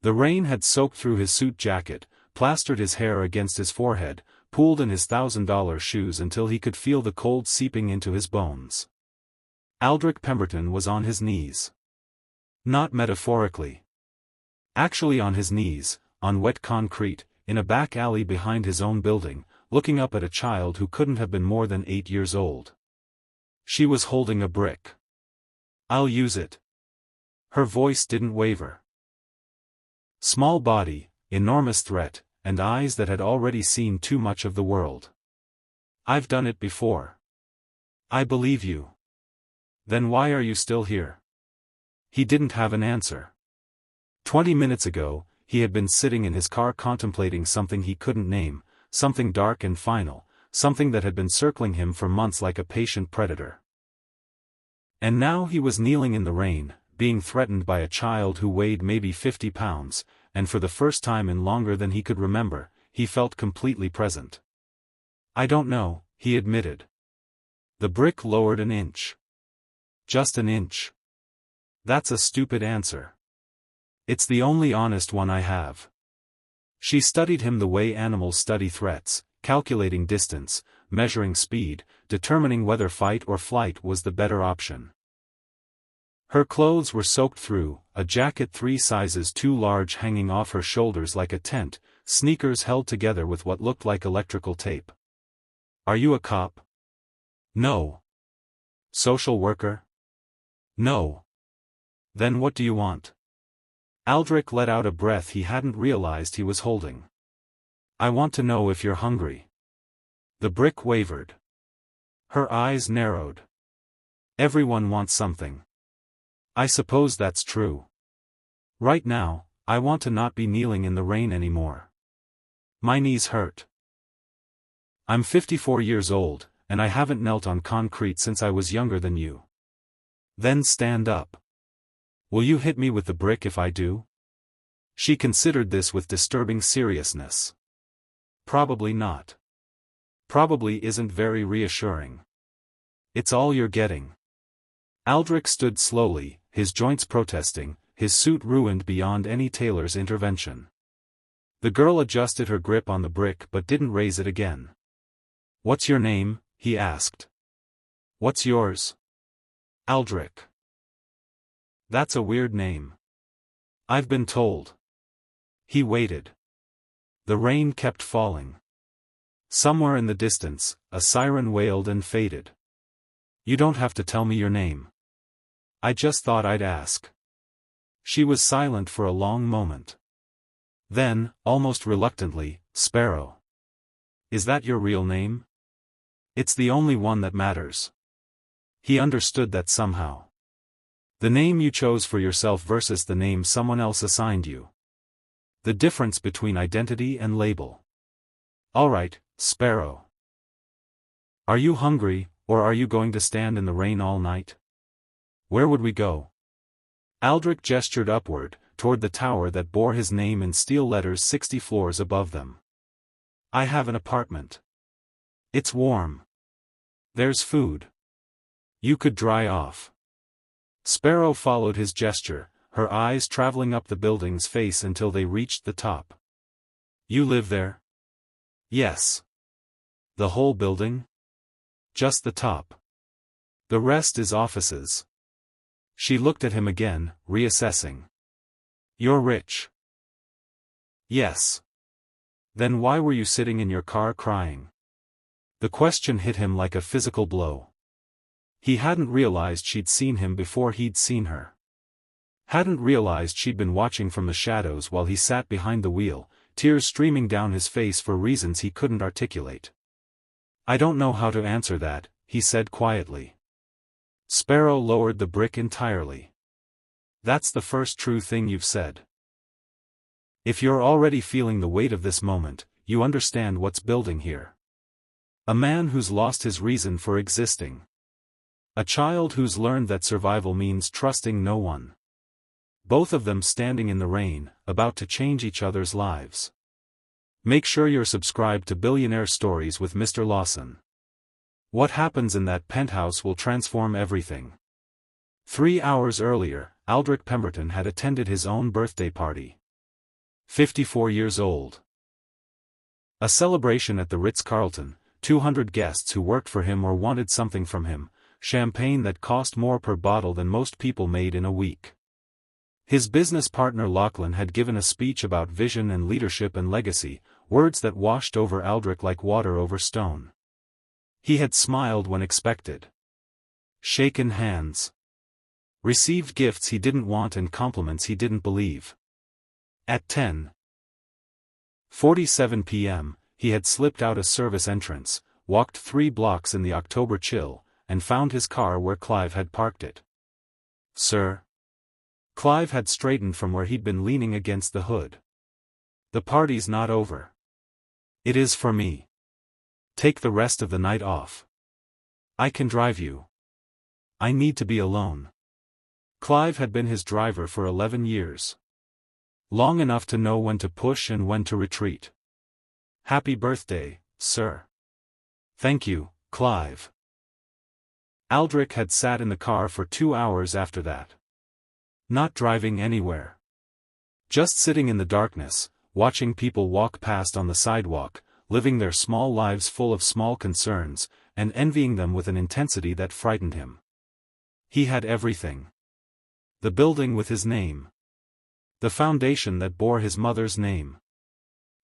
The rain had soaked through his suit jacket, plastered his hair against his forehead, pooled in his $1,000 shoes until he could feel the cold seeping into his bones. Aldrich Pemberton was on his knees. Not metaphorically. Actually on his knees, on wet concrete, in a back alley behind his own building, looking up at a child who couldn't have been more than 8 years old. She was holding a brick. "I'll use it." Her voice didn't waver. Small body, enormous threat, and eyes that had already seen too much of the world. "I've done it before." "I believe you." "Then why are you still here?" He didn't have an answer. 20 minutes ago, he had been sitting in his car contemplating something he couldn't name, something dark and final, something that had been circling him for months like a patient predator. And now he was kneeling in the rain, being threatened by a child who weighed maybe 50 pounds, and for the first time in longer than he could remember, he felt completely present. "I don't know," he admitted. The brick lowered an inch. "Just an inch." "That's a stupid answer." "It's the only honest one I have." She studied him the way animals study threats, calculating distance, measuring speed, determining whether fight or flight was the better option. Her clothes were soaked through, a jacket 3 sizes too large hanging off her shoulders like a tent, sneakers held together with what looked like electrical tape. "Are you a cop?" "No." "Social worker?" "No." "Then what do you want?" Aldrich let out a breath he hadn't realized he was holding. "I want to know if you're hungry." The brick wavered. Her eyes narrowed. "Everyone wants something." "I suppose that's true. Right now, I want to not be kneeling in the rain anymore. My knees hurt. I'm 54 years old, and I haven't knelt on concrete since I was younger than you." "Then stand up." "Will you hit me with the brick if I do?" She considered this with disturbing seriousness. "Probably not." Probably isn't very reassuring. "It's all you're getting." Aldrich stood slowly, his joints protesting, his suit ruined beyond any tailor's intervention. The girl adjusted her grip on the brick but didn't raise it again. "What's your name?" he asked. "What's yours?" "Aldrich." "That's a weird name." "I've been told." He waited. The rain kept falling. Somewhere in the distance, a siren wailed and faded. "You don't have to tell me your name." "I just thought I'd ask." She was silent for a long moment. Then, almost reluctantly, "Sparrow. Is that your real name?" "It's the only one that matters." He understood that somehow. The name you chose for yourself versus the name someone else assigned you. The difference between identity and label. "All right, Sparrow. Are you hungry, or are you going to stand in the rain all night? Where would we go?" Aldrich gestured upward, toward the tower that bore his name in steel letters 60 floors above them. "I have an apartment. It's warm. There's food. You could dry off." Sparrow followed his gesture, her eyes traveling up the building's face until they reached the top. "You live there?" "Yes." "The whole building?" "Just the top. The rest is offices." She looked at him again, reassessing. "You're rich." "Yes." "Then why were you sitting in your car crying?" The question hit him like a physical blow. He hadn't realized she'd seen him before he'd seen her. Hadn't realized she'd been watching from the shadows while he sat behind the wheel, tears streaming down his face for reasons he couldn't articulate. "I don't know how to answer that," he said quietly. Sparrow lowered the brick entirely. "That's the first true thing you've said. If you're already feeling the weight of this moment, you understand what's building here. A man who's lost his reason for existing. A child who's learned that survival means trusting no one. Both of them standing in the rain, about to change each other's lives. Make sure you're subscribed to Billionaire Stories with Mr. Lawson. What happens in that penthouse will transform everything." 3 hours earlier, Aldrich Pemberton had attended his own birthday party. 54 years old. A celebration at the Ritz-Carlton, 200 guests who worked for him or wanted something from him, champagne that cost more per bottle than most people made in a week. His business partner Lachlan had given a speech about vision and leadership and legacy, words that washed over Aldrich like water over stone. He had smiled when expected. Shaken hands. Received gifts he didn't want and compliments he didn't believe. At 10:47 p.m., he had slipped out a service entrance, walked 3 blocks in the October chill, and found his car where Clive had parked it. "Sir?" Clive had straightened from where he'd been leaning against the hood. "The party's not over. It is for me. Take the rest of the night off. I can drive you. I need to be alone." Clive had been his driver for 11 years. Long enough to know when to push and when to retreat. "Happy birthday, sir." "Thank you, Clive." Aldrich had sat in the car for 2 hours after that. Not driving anywhere. Just sitting in the darkness, watching people walk past on the sidewalk, living their small lives full of small concerns, and envying them with an intensity that frightened him. He had everything. The building with his name. The foundation that bore his mother's name.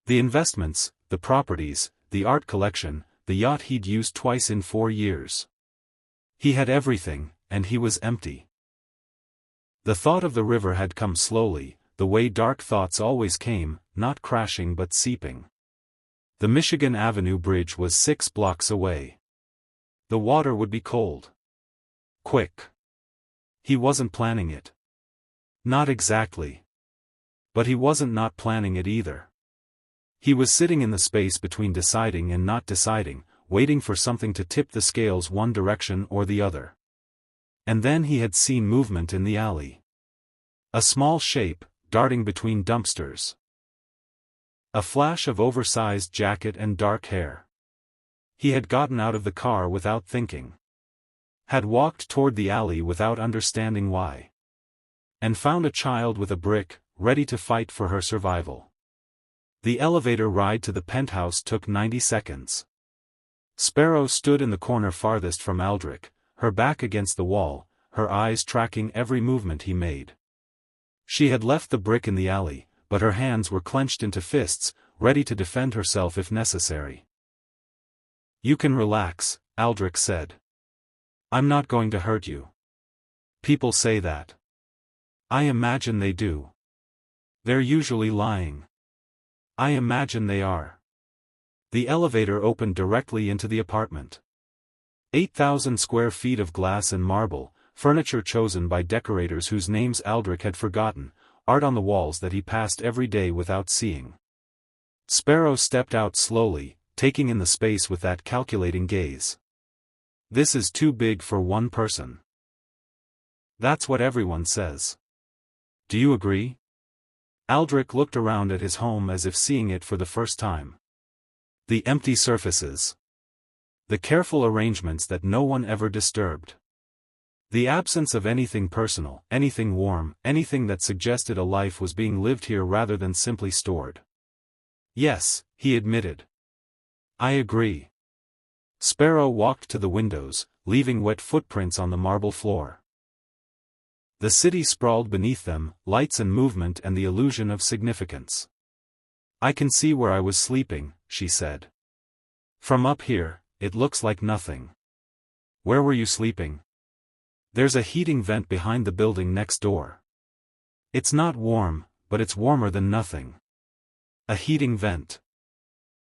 The investments, the properties, the art collection, the yacht he'd used twice in 4 years. He had everything, and he was empty. The thought of the river had come slowly, the way dark thoughts always came, not crashing but seeping. The Michigan Avenue Bridge was 6 blocks away. The water would be cold. Quick. He wasn't planning it. Not exactly. But he wasn't not planning it either. He was sitting in the space between deciding and not deciding, waiting for something to tip the scales one direction or the other. And then he had seen movement in the alley. A small shape, darting between dumpsters. A flash of oversized jacket and dark hair. He had gotten out of the car without thinking. Had walked toward the alley without understanding why. And found a child with a brick, ready to fight for her survival. The elevator ride to the penthouse took 90 seconds. Sparrow stood in the corner farthest from Aldrich, her back against the wall, her eyes tracking every movement he made. She had left the brick in the alley, but her hands were clenched into fists, ready to defend herself if necessary. "You can relax," Aldrich said. "I'm not going to hurt you." People say that. I imagine they do. They're usually lying. I imagine they are. The elevator opened directly into the apartment. 8,000 square feet of glass and marble, furniture chosen by decorators whose names Aldrich had forgotten, art on the walls that he passed every day without seeing. Sparrow stepped out slowly, taking in the space with that calculating gaze. "This is too big for one person." "That's what everyone says. Do you agree?" Aldrich looked around at his home as if seeing it for the first time. The empty surfaces. The careful arrangements that no one ever disturbed. The absence of anything personal, anything warm, anything that suggested a life was being lived here rather than simply stored. "Yes," he admitted. "I agree." Sparrow walked to the windows, leaving wet footprints on the marble floor. The city sprawled beneath them, lights and movement and the illusion of significance. "I can see where I was sleeping," she said. "From up here, it looks like nothing." "Where were you sleeping?" "There's a heating vent behind the building next door. It's not warm, but it's warmer than nothing." A heating vent.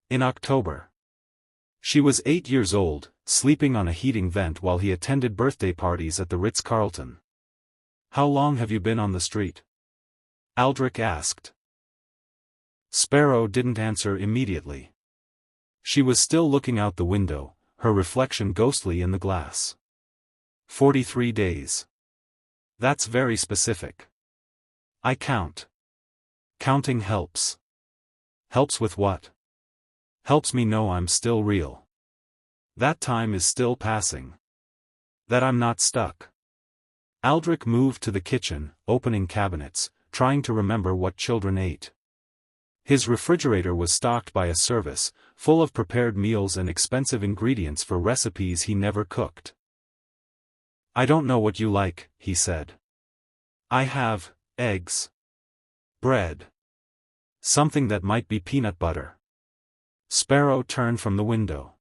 In October. She was 8 years old, sleeping on a heating vent while he attended birthday parties at the Ritz-Carlton. "How long have you been on the street?" Aldrich asked. Sparrow didn't answer immediately. She was still looking out the window, her reflection ghostly in the glass. 43 days. That's very specific. I count. Counting helps. Helps with what? Helps me know I'm still real. That time is still passing. That I'm not stuck. Aldrich moved to the kitchen, opening cabinets, trying to remember what children ate. His refrigerator was stocked by a service, full of prepared meals and expensive ingredients for recipes he never cooked. "I don't know what you like," he said. "I have eggs. Bread. Something that might be peanut butter." Sparrow turned from the window.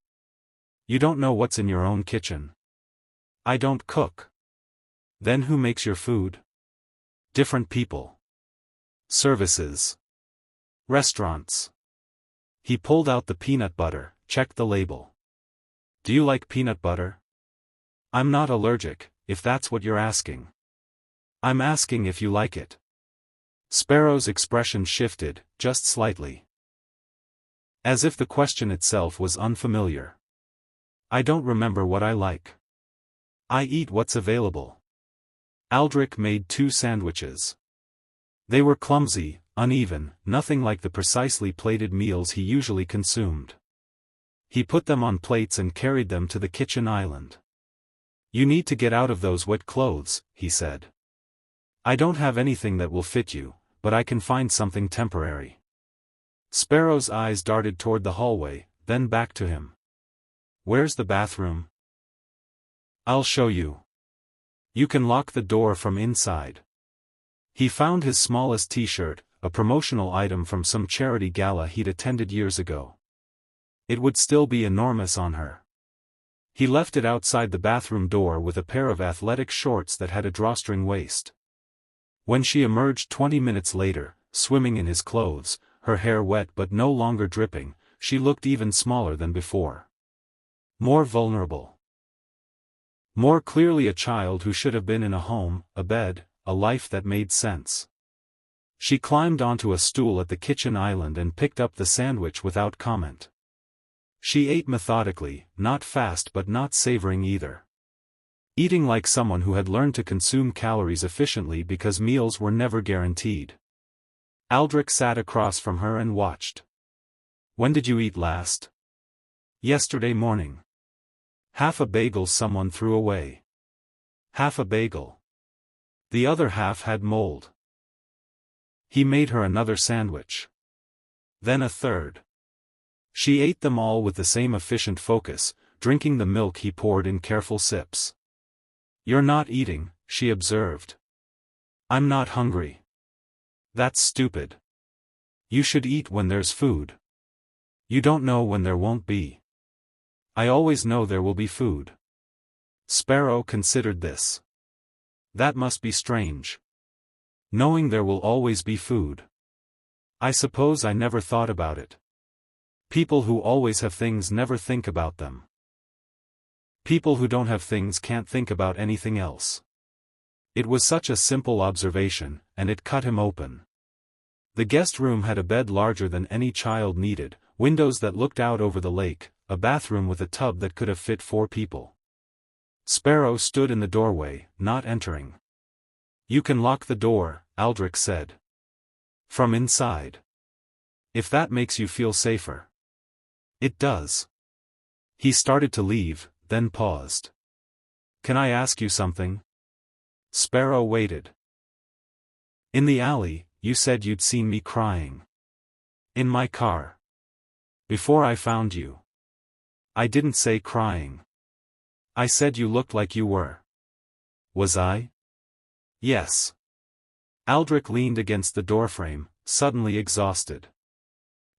"You don't know what's in your own kitchen." "I don't cook." "Then who makes your food?" "Different people. Services. Restaurants." He pulled out the peanut butter, checked the label. "Do you like peanut butter?" "I'm not allergic, if that's what you're asking." "I'm asking if you like it." Sparrow's expression shifted, just slightly. As if the question itself was unfamiliar. "I don't remember what I like. I eat what's available." Aldrich made 2 sandwiches. They were clumsy, uneven, nothing like the precisely plated meals he usually consumed. He put them on plates and carried them to the kitchen island. "You need to get out of those wet clothes," he said. "I don't have anything that will fit you, but I can find something temporary." Sparrow's eyes darted toward the hallway, then back to him. "Where's the bathroom?" "I'll show you. You can lock the door from inside." He found his smallest t-shirt, a promotional item from some charity gala he'd attended years ago. It would still be enormous on her. He left it outside the bathroom door with a pair of athletic shorts that had a drawstring waist. When she emerged 20 minutes later, swimming in his clothes, her hair wet but no longer dripping, she looked even smaller than before. More vulnerable. More clearly a child who should have been in a home, a bed, a life that made sense. She climbed onto a stool at the kitchen island and picked up the sandwich without comment. She ate methodically, not fast but not savoring either. Eating like someone who had learned to consume calories efficiently because meals were never guaranteed. Aldrich sat across from her and watched. "When did you eat last?" "Yesterday morning." "Half a bagel someone threw away." "Half a bagel. The other half had mold." He made her another sandwich. Then a third. She ate them all with the same efficient focus, drinking the milk he poured in careful sips. "You're not eating," she observed. "I'm not hungry." "That's stupid. You should eat when there's food. You don't know when there won't be." "I always know there will be food." Sparrow considered this. That must be strange. Knowing there will always be food. "I suppose I never thought about it. People who always have things never think about them. People who don't have things can't think about anything else." It was such a simple observation, and it cut him open. The guest room had a bed larger than any child needed, windows that looked out over the lake, a bathroom with a tub that could have fit 4 people. Sparrow stood in the doorway, not entering. "You can lock the door," Aldrich said. "From inside. If that makes you feel safer." "It does." He started to leave, then paused. "Can I ask you something?" Sparrow waited. "In the alley, you said you'd seen me crying. In my car. Before I found you." "I didn't say crying. I said you looked like you were." "Was I?" "Yes." Aldrich leaned against the doorframe, suddenly exhausted.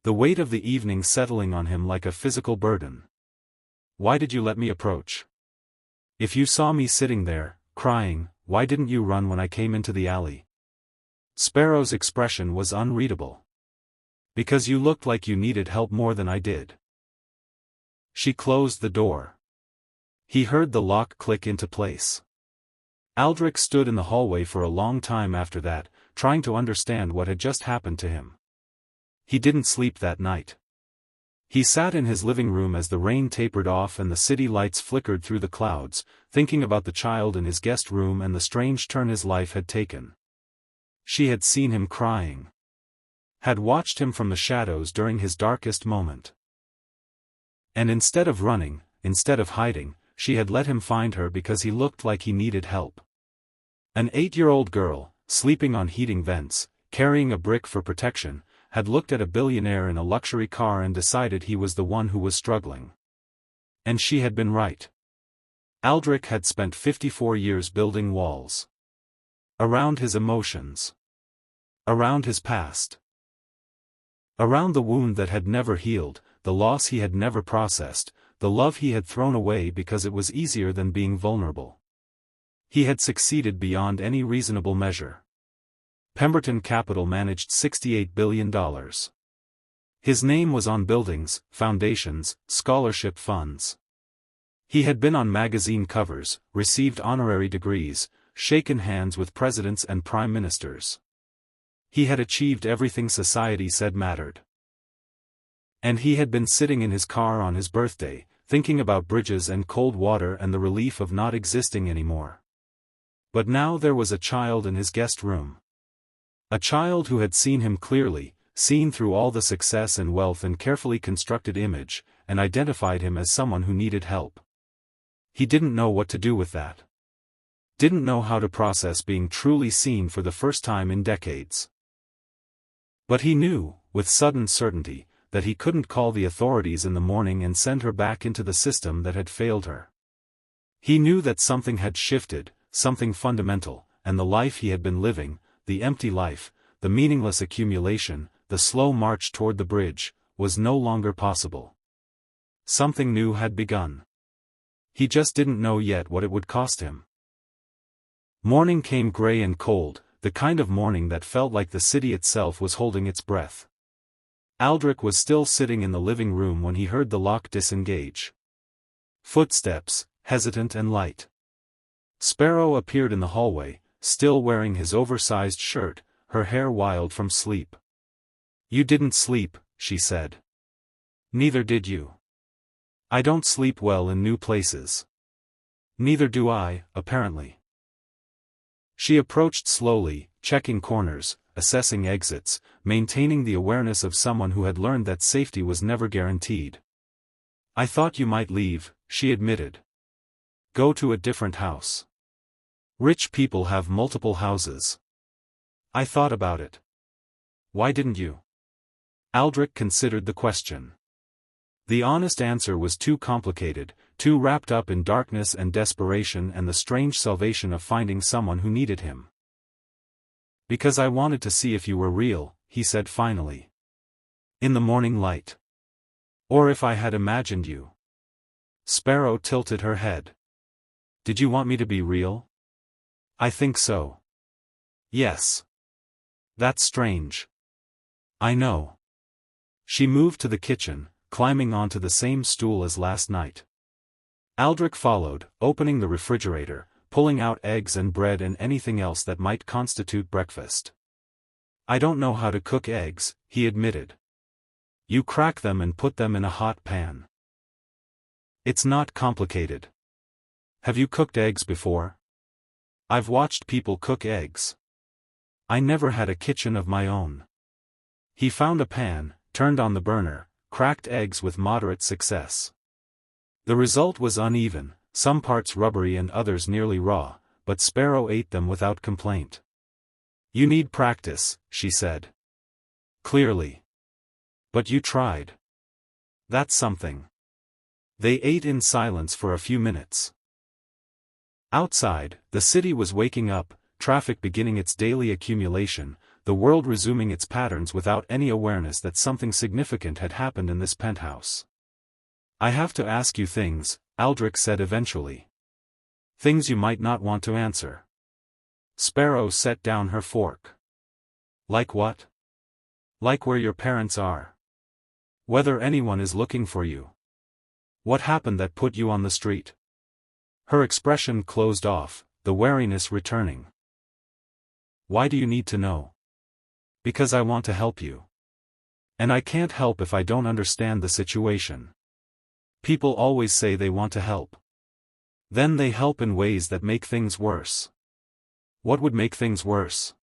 The weight of the evening settling on him like a physical burden. "Why did you let me approach? If you saw me sitting there, crying, why didn't you run when I came into the alley?" Sparrow's expression was unreadable. "Because you looked like you needed help more than I did." She closed the door. He heard the lock click into place. Aldrich stood in the hallway for a long time after that, trying to understand what had just happened to him. He didn't sleep that night. He sat in his living room as the rain tapered off and the city lights flickered through the clouds, thinking about the child in his guest room and the strange turn his life had taken. She had seen him crying. Had watched him from the shadows during his darkest moment. And instead of running, instead of hiding, she had let him find her because he looked like he needed help. An 8-year-old girl, sleeping on heating vents, carrying a brick for protection, had looked at a billionaire in a luxury car and decided he was the one who was struggling. And she had been right. Aldrich had spent 54 years building walls. Around his emotions. Around his past. Around the wound that had never healed, the loss he had never processed, the love he had thrown away because it was easier than being vulnerable. He had succeeded beyond any reasonable measure. Pemberton Capital managed $68 billion. His name was on buildings, foundations, scholarship funds. He had been on magazine covers, received honorary degrees, shaken hands with presidents and prime ministers. He had achieved everything society said mattered. And he had been sitting in his car on his birthday, thinking about bridges and cold water and the relief of not existing anymore. But now there was a child in his guest room. A child who had seen him clearly, seen through all the success and wealth and carefully constructed image, and identified him as someone who needed help. He didn't know what to do with that. Didn't know how to process being truly seen for the first time in decades. But he knew, with sudden certainty, that he couldn't call the authorities in the morning and send her back into the system that had failed her. He knew that something had shifted, something fundamental, and the life he had been living, the empty life, the meaningless accumulation, the slow march toward the bridge, was no longer possible. Something new had begun. He just didn't know yet what it would cost him. Morning came gray and cold, the kind of morning that felt like the city itself was holding its breath. Aldrich was still sitting in the living room when he heard the lock disengage. Footsteps, hesitant and light. Sparrow appeared in the hallway, still wearing his oversized shirt, her hair wild from sleep. "You didn't sleep," she said. "Neither did you." "I don't sleep well in new places." "Neither do I, apparently." She approached slowly, checking corners, assessing exits, maintaining the awareness of someone who had learned that safety was never guaranteed. "I thought you might leave," she admitted. "Go to a different house. Rich people have multiple houses." "I thought about it." "Why didn't you?" Aldrich considered the question. The honest answer was too complicated, too wrapped up in darkness and desperation and the strange salvation of finding someone who needed him. "Because I wanted to see if you were real," he said finally. "In the morning light. Or if I had imagined you." Sparrow tilted her head. "Did you want me to be real?" "I think so." "Yes. That's strange." "I know." She moved to the kitchen, climbing onto the same stool as last night. Aldrich followed, opening the refrigerator, pulling out eggs and bread and anything else that might constitute breakfast. "I don't know how to cook eggs," he admitted. "You crack them and put them in a hot pan. It's not complicated." "Have you cooked eggs before?" "I've watched people cook eggs. I never had a kitchen of my own." He found a pan, turned on the burner, cracked eggs with moderate success. The result was uneven, some parts rubbery and others nearly raw, but Sparrow ate them without complaint. "You need practice," she said. "Clearly. But you tried. That's something." They ate in silence for a few minutes. Outside, the city was waking up, traffic beginning its daily accumulation, the world resuming its patterns without any awareness that something significant had happened in this penthouse. "I have to ask you things," Aldrich said eventually. "Things you might not want to answer." Sparrow set down her fork. "Like what?" "Like where your parents are. Whether anyone is looking for you. What happened that put you on the street?" Her expression closed off, the wariness returning. "Why do you need to know?" "Because I want to help you. And I can't help if I don't understand the situation. People always say they want to help. Then they help in ways that make things worse." "What would make things worse?"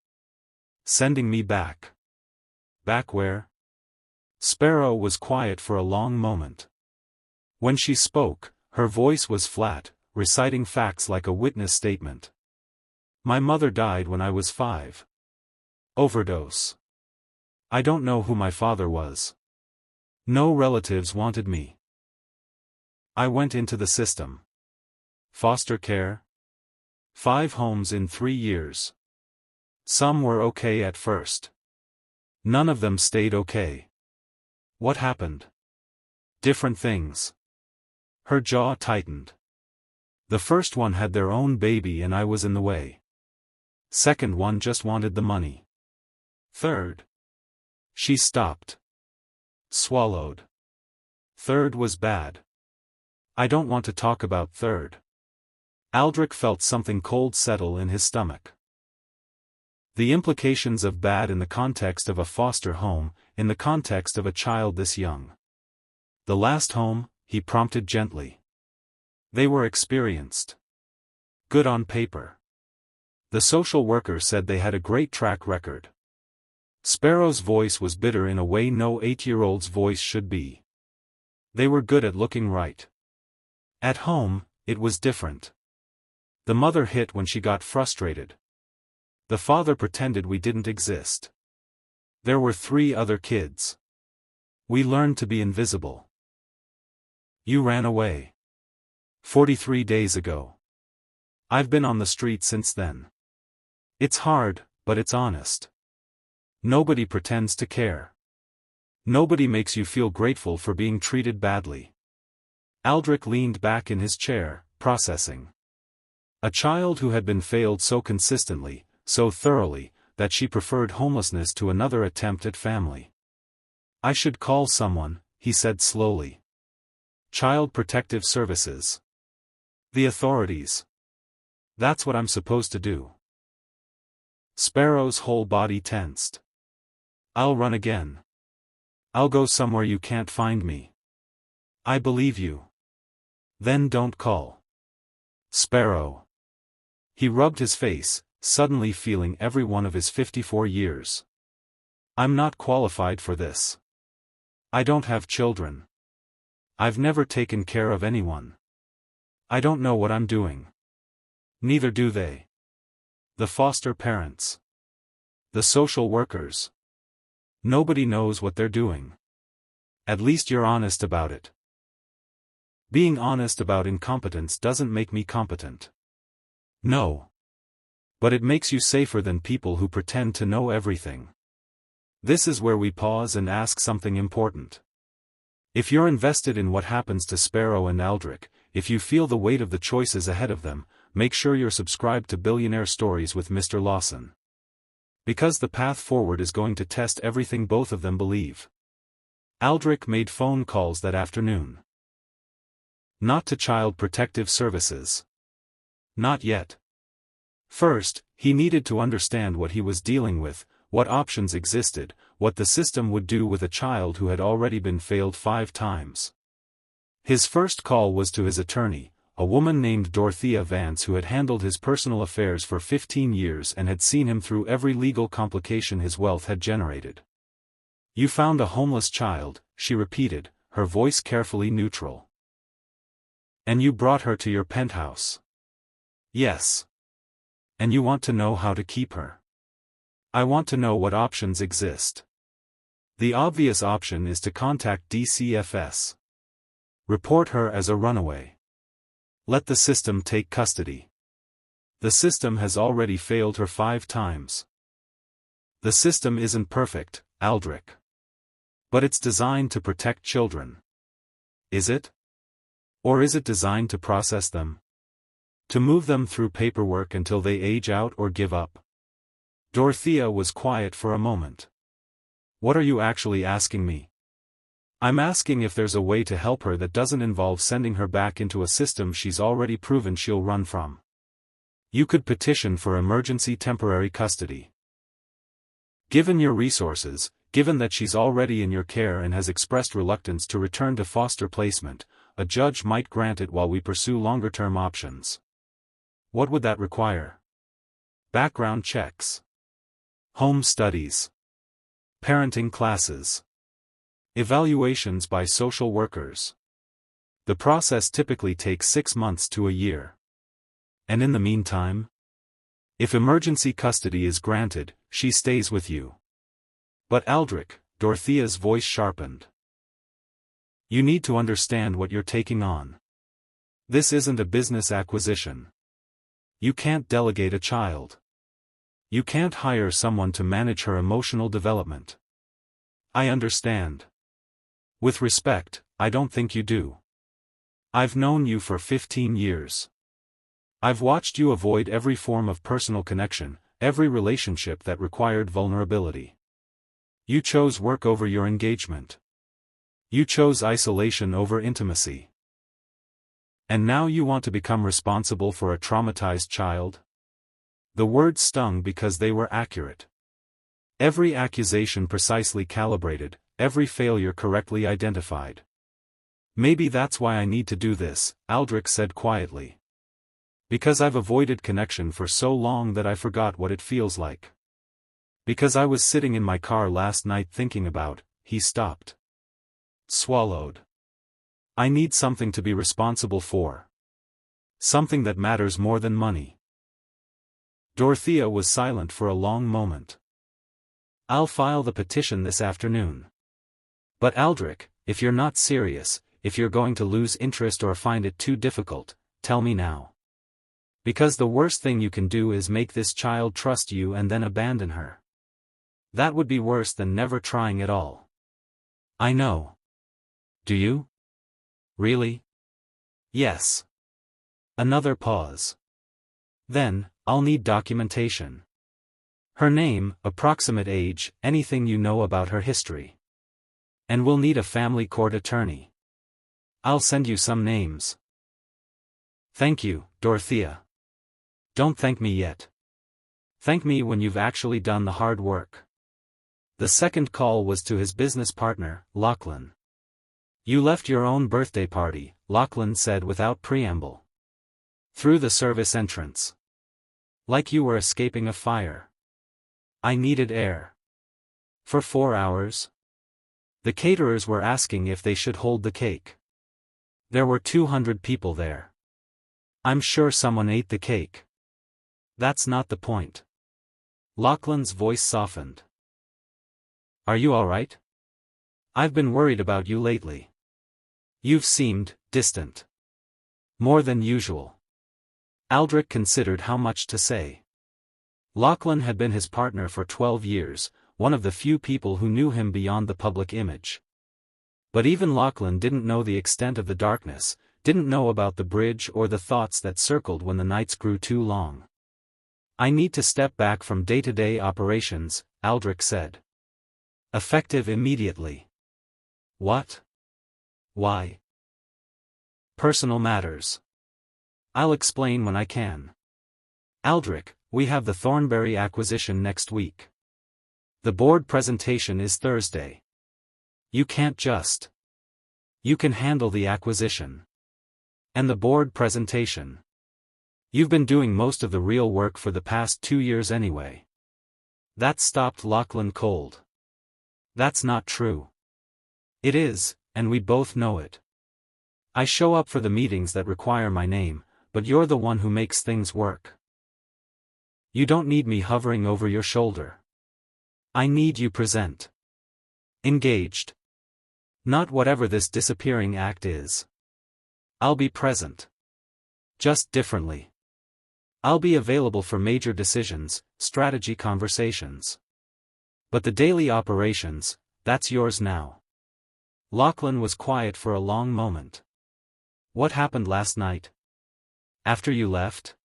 "Sending me back." "Back where?" Sparrow was quiet for a long moment. When she spoke, her voice was flat, reciting facts like a witness statement. "My mother died when I was 5. Overdose. I don't know who my father was. No relatives wanted me. I went into the system. Foster care? 5 homes in 3 years. Some were okay at first. None of them stayed okay. What happened? Different things. Her jaw tightened. The first one had their own baby and I was in the way. Second one just wanted the money. Third. She stopped. Swallowed. Third was bad. I don't want to talk about third. Aldrich felt something cold settle in his stomach. The implications of bad in the context of a foster home, in the context of a child this young. The last home, he prompted gently. They were experienced. Good on paper. The social worker said they had a great track record. Sparrow's voice was bitter in a way no 8-year-old's voice should be. They were good at looking right. At home, it was different. The mother hit when she got frustrated. The father pretended we didn't exist. There were 3 other kids. We learned to be invisible. You ran away. 43 days ago. I've been on the street since then. It's hard, but it's honest. Nobody pretends to care. Nobody makes you feel grateful for being treated badly. Aldrich leaned back in his chair, processing. A child who had been failed so consistently, so thoroughly, that she preferred homelessness to another attempt at family. I should call someone, he said slowly. Child Protective Services. The authorities. That's what I'm supposed to do. Sparrow's whole body tensed. I'll run again. I'll go somewhere you can't find me. I believe you. Then don't call. Sparrow. He rubbed his face, suddenly feeling every one of his 54 years. I'm not qualified for this. I don't have children. I've never taken care of anyone. I don't know what I'm doing. Neither do they. The foster parents. The social workers. Nobody knows what they're doing. At least you're honest about it. Being honest about incompetence doesn't make me competent. No. But it makes you safer than people who pretend to know everything. This is where we pause and ask something important. If you're invested in what happens to Sparrow and Aldrich, if you feel the weight of the choices ahead of them, make sure you're subscribed to Billionaire Stories with Mr. Lawson. Because the path forward is going to test everything both of them believe. Aldrich made phone calls that afternoon. Not to Child Protective Services. Not yet. First, he needed to understand what he was dealing with, what options existed, what the system would do with a child who had already been failed 5 times. His first call was to his attorney, a woman named Dorothea Vance who had handled his personal affairs for 15 years and had seen him through every legal complication his wealth had generated. You found a homeless child, she repeated, her voice carefully neutral. And you brought her to your penthouse. Yes. And you want to know how to keep her. I want to know what options exist. The obvious option is to contact DCFS. Report her as a runaway. Let the system take custody. The system has already failed her 5 times. The system isn't perfect, Aldrich. But it's designed to protect children. Is it? Or is it designed to process them? To move them through paperwork until they age out or give up? Dorothea was quiet for a moment. What are you actually asking me? I'm asking if there's a way to help her that doesn't involve sending her back into a system she's already proven she'll run from. You could petition for emergency temporary custody. Given your resources, given that she's already in your care and has expressed reluctance to return to foster placement, a judge might grant it while we pursue longer-term options. What would that require? Background checks. Home studies. Parenting classes. Evaluations by social workers. The process typically takes 6 months to a year. And in the meantime? If emergency custody is granted, she stays with you. But Aldrich, Dorothea's voice sharpened. You need to understand what you're taking on. This isn't a business acquisition. You can't delegate a child. You can't hire someone to manage her emotional development. I understand. With respect, I don't think you do. I've known you for 15 years. I've watched you avoid every form of personal connection, every relationship that required vulnerability. You chose work over your engagement. You chose isolation over intimacy. And now you want to become responsible for a traumatized child? The words stung because they were accurate. Every accusation precisely calibrated, every failure correctly identified. Maybe that's why I need to do this, Aldrich said quietly. Because I've avoided connection for so long that I forgot what it feels like. Because I was sitting in my car last night thinking about, he stopped. Swallowed. I need something to be responsible for. Something that matters more than money. Dorothea was silent for a long moment. I'll file the petition this afternoon. But Aldrich, if you're not serious, if you're going to lose interest or find it too difficult, tell me now. Because the worst thing you can do is make this child trust you and then abandon her. That would be worse than never trying at all. I know. Do you? Really? Yes. Another pause. Then, I'll need documentation. Her name, approximate age, anything you know about her history. And we'll need a family court attorney. I'll send you some names. Thank you, Dorothea. Don't thank me yet. Thank me when you've actually done the hard work. The second call was to his business partner, Lachlan. You left your own birthday party, Lachlan said without preamble. Through the service entrance. Like you were escaping a fire. I needed air. For 4 hours? The caterers were asking if they should hold the cake. There were 200 people there. I'm sure someone ate the cake. That's not the point. Lachlan's voice softened. Are you all right? I've been worried about you lately. You've seemed distant. More than usual. Aldrich considered how much to say. Lachlan had been his partner for 12 years, one of the few people who knew him beyond the public image. But even Lachlan didn't know the extent of the darkness, didn't know about the bridge or the thoughts that circled when the nights grew too long. I need to step back from day-to-day operations, Aldrich said. Effective immediately. What? Why? Personal matters. I'll explain when I can. Aldrich, we have the Thornberry acquisition next week. The board presentation is Thursday. You can't just. You can handle the acquisition. And the board presentation. You've been doing most of the real work for the past 2 years anyway. That stopped Lachlan cold. That's not true. It is, and we both know it. I show up for the meetings that require my name, but you're the one who makes things work. You don't need me hovering over your shoulder. I need you present. Engaged. Not whatever this disappearing act is. I'll be present. Just differently. I'll be available for major decisions, strategy conversations. But the daily operations, that's yours now. Lachlan was quiet for a long moment. What happened last night? After you left?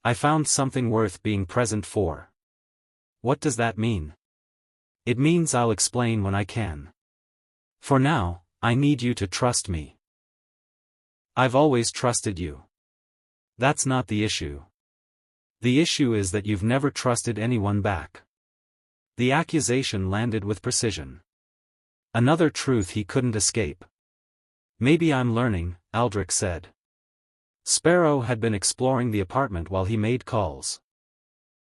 I found something worth being present for. What does that mean? It means I'll explain when I can. For now, I need you to trust me. I've always trusted you. That's not the issue. The issue is that you've never trusted anyone back. The accusation landed with precision. Another truth he couldn't escape. Maybe I'm learning, Aldrich said. Sparrow had been exploring the apartment while he made calls.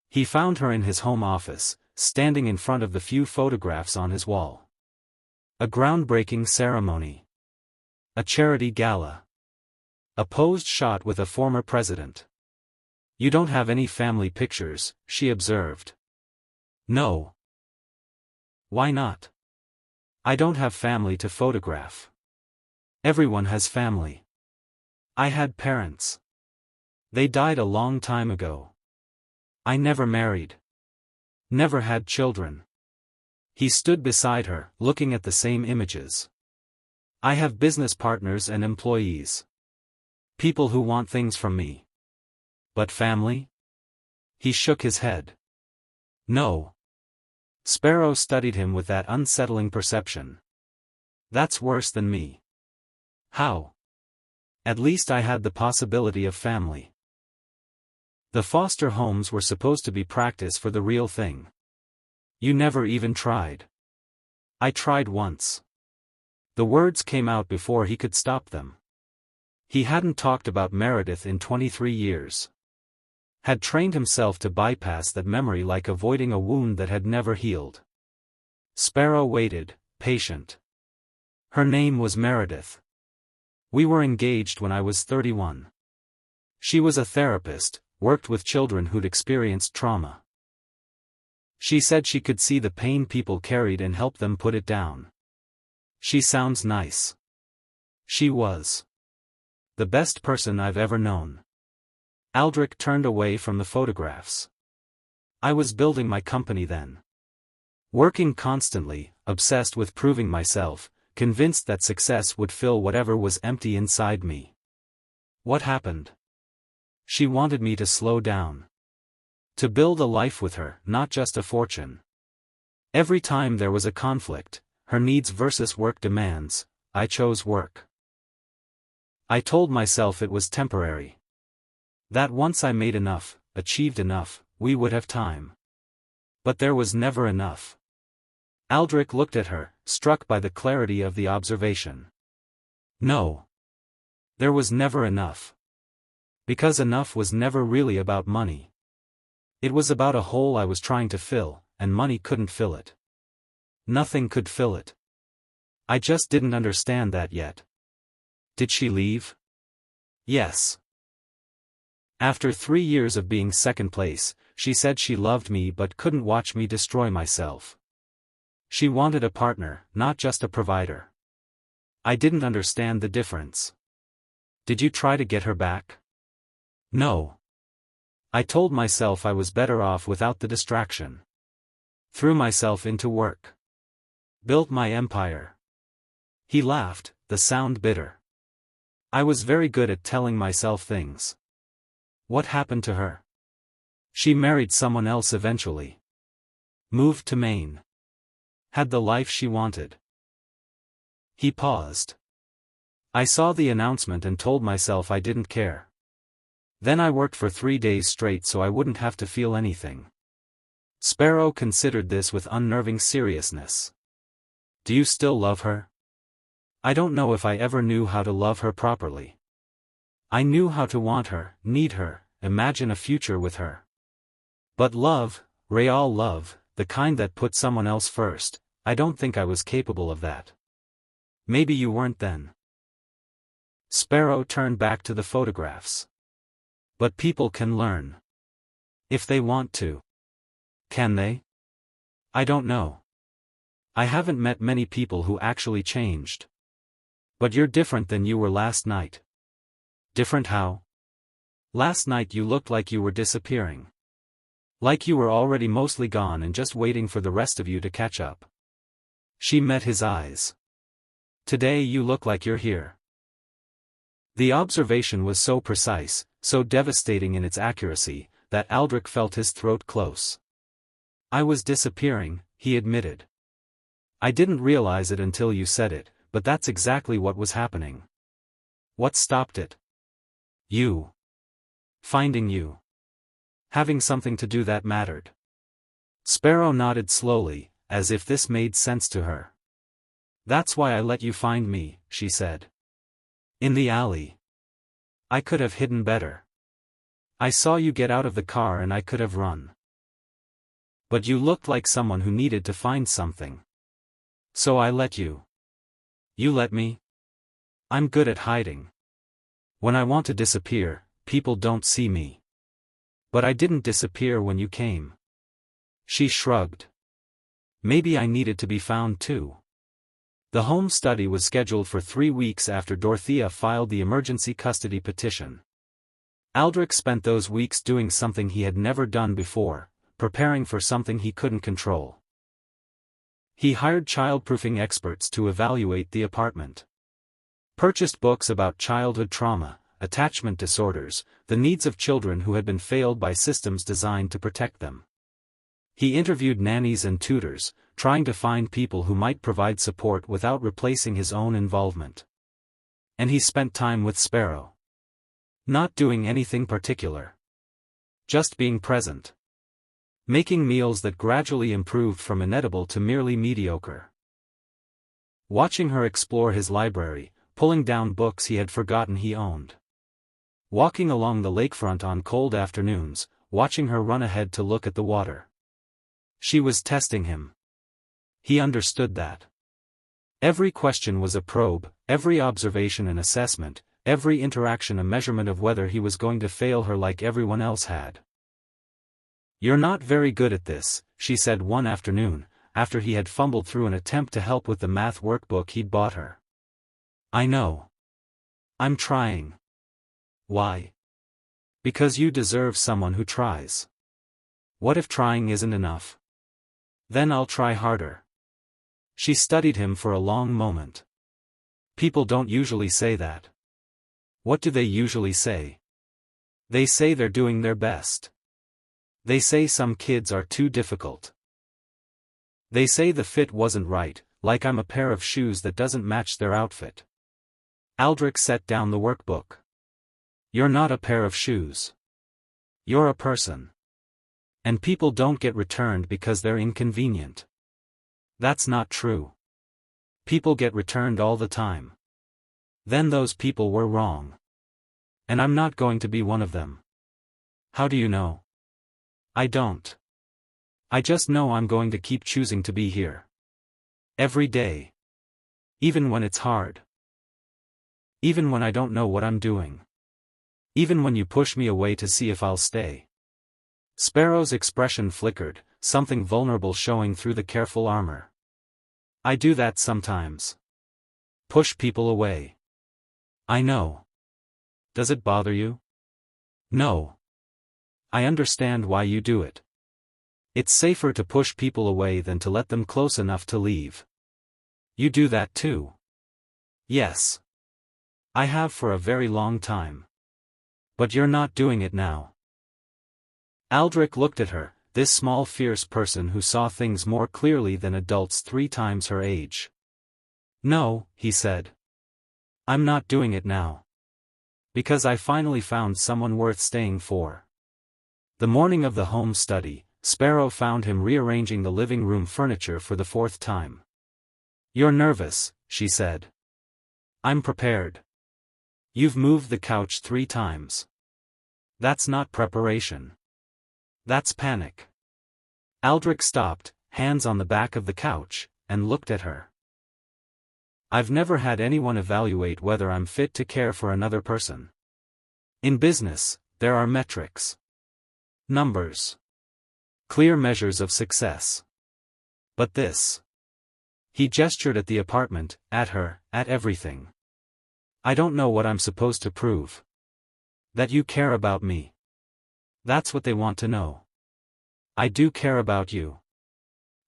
He found her in his home office, standing in front of the few photographs on his wall. A groundbreaking ceremony. A charity gala. A posed shot with a former president. You don't have any family pictures, she observed. No. Why not? I don't have family to photograph. Everyone has family. I had parents. They died a long time ago. I never married. Never had children. He stood beside her, looking at the same images. I have business partners and employees. People who want things from me. But family? He shook his head. No. Sparrow studied him with that unsettling perception. That's worse than me. How? At least I had the possibility of family. The foster homes were supposed to be practice for the real thing. You never even tried. I tried once. The words came out before he could stop them. He hadn't talked about Meredith in 23 years. Had trained himself to bypass that memory like avoiding a wound that had never healed. Sparrow waited, patient. Her name was Meredith. We were engaged when I was 31. She was a therapist, worked with children who'd experienced trauma. She said she could see the pain people carried and help them put it down. She sounds nice. She was the best person I've ever known. Aldrich turned away from the photographs. I was building my company then. Working constantly, obsessed with proving myself, convinced that success would fill whatever was empty inside me. What happened? She wanted me to slow down. To build a life with her, not just a fortune. Every time there was a conflict, her needs versus work demands, I chose work. I told myself it was temporary. That once I made enough, achieved enough, we would have time. But there was never enough. Aldrich looked at her, struck by the clarity of the observation. No. There was never enough. Because enough was never really about money. It was about a hole I was trying to fill, and money couldn't fill it. Nothing could fill it. I just didn't understand that yet. Did she leave? Yes. After 3 years of being second place, she said she loved me but couldn't watch me destroy myself. She wanted a partner, not just a provider. I didn't understand the difference. Did you try to get her back? No. I told myself I was better off without the distraction. Threw myself into work. Built my empire. He laughed, the sound bitter. I was very good at telling myself things. What happened to her? She married someone else eventually. Moved to Maine. Had the life she wanted. He paused. I saw the announcement and told myself I didn't care. Then I worked for 3 days straight so I wouldn't have to feel anything. Sparrow considered this with unnerving seriousness. Do you still love her? I don't know if I ever knew how to love her properly. I knew how to want her, need her, imagine a future with her. But love, real love, the kind that put someone else first, I don't think I was capable of that. Maybe you weren't then. Sparrow turned back to the photographs. But people can learn. If they want to. Can they? I don't know. I haven't met many people who actually changed. But you're different than you were last night. Different how? Last night you looked like you were disappearing. Like you were already mostly gone and just waiting for the rest of you to catch up. She met his eyes. Today you look like you're here. The observation was so precise, so devastating in its accuracy, that Aldrich felt his throat close. I was disappearing, he admitted. I didn't realize it until you said it, but that's exactly what was happening. What stopped it? You. Finding you. Having something to do that mattered. Sparrow nodded slowly, as if this made sense to her. That's why I let you find me, she said. In the alley. I could have hidden better. I saw you get out of the car and I could have run. But you looked like someone who needed to find something. So I let you. You let me? I'm good at hiding. When I want to disappear, people don't see me. But I didn't disappear when you came. She shrugged. Maybe I needed to be found too. The home study was scheduled for 3 weeks after Dorothea filed the emergency custody petition. Aldrich spent those weeks doing something he had never done before, preparing for something he couldn't control. He hired childproofing experts to evaluate the apartment. Purchased books about childhood trauma, attachment disorders, the needs of children who had been failed by systems designed to protect them. He interviewed nannies and tutors, trying to find people who might provide support without replacing his own involvement. And he spent time with Sparrow. Not doing anything particular. Just being present. Making meals that gradually improved from inedible to merely mediocre. Watching her explore his library, pulling down books he had forgotten he owned. Walking along the lakefront on cold afternoons, watching her run ahead to look at the water. She was testing him. He understood that. Every question was a probe, every observation an assessment, every interaction a measurement of whether he was going to fail her like everyone else had. "You're not very good at this," she said one afternoon, after he had fumbled through an attempt to help with the math workbook he'd bought her. "I know. I'm trying." "Why?" "Because you deserve someone who tries." "What if trying isn't enough?" "Then I'll try harder." She studied him for a long moment. "People don't usually say that." "What do they usually say?" "They say they're doing their best. They say some kids are too difficult. They say the fit wasn't right, like I'm a pair of shoes that doesn't match their outfit." Aldrich set down the workbook. "You're not a pair of shoes. You're a person. And people don't get returned because they're inconvenient." "That's not true. People get returned all the time." "Then those people were wrong. And I'm not going to be one of them." "How do you know?" "I don't. I just know I'm going to keep choosing to be here. Every day. Even when it's hard. Even when I don't know what I'm doing. Even when you push me away to see if I'll stay." Sparrow's expression flickered, something vulnerable showing through the careful armor. "I do that sometimes. Push people away." "I know. Does it bother you?" "No. I understand why you do it. It's safer to push people away than to let them close enough to leave." "You do that too?" "Yes. I have for a very long time. But you're not doing it now." Aldrich looked at her, this small fierce person who saw things more clearly than adults 3 times her age. "No," he said. "I'm not doing it now. Because I finally found someone worth staying for." The morning of the home study, Sparrow found him rearranging the living room furniture for the 4th time. "You're nervous," she said. "I'm prepared. You've moved the couch 3 times. That's not preparation. That's panic." Aldrich stopped, hands on the back of the couch, and looked at her. "I've never had anyone evaluate whether I'm fit to care for another person. In business, there are metrics. Numbers. Clear measures of success. But this." He gestured at the apartment, at her, at everything. "I don't know what I'm supposed to prove. That you care about me. That's what they want to know. I do care about you.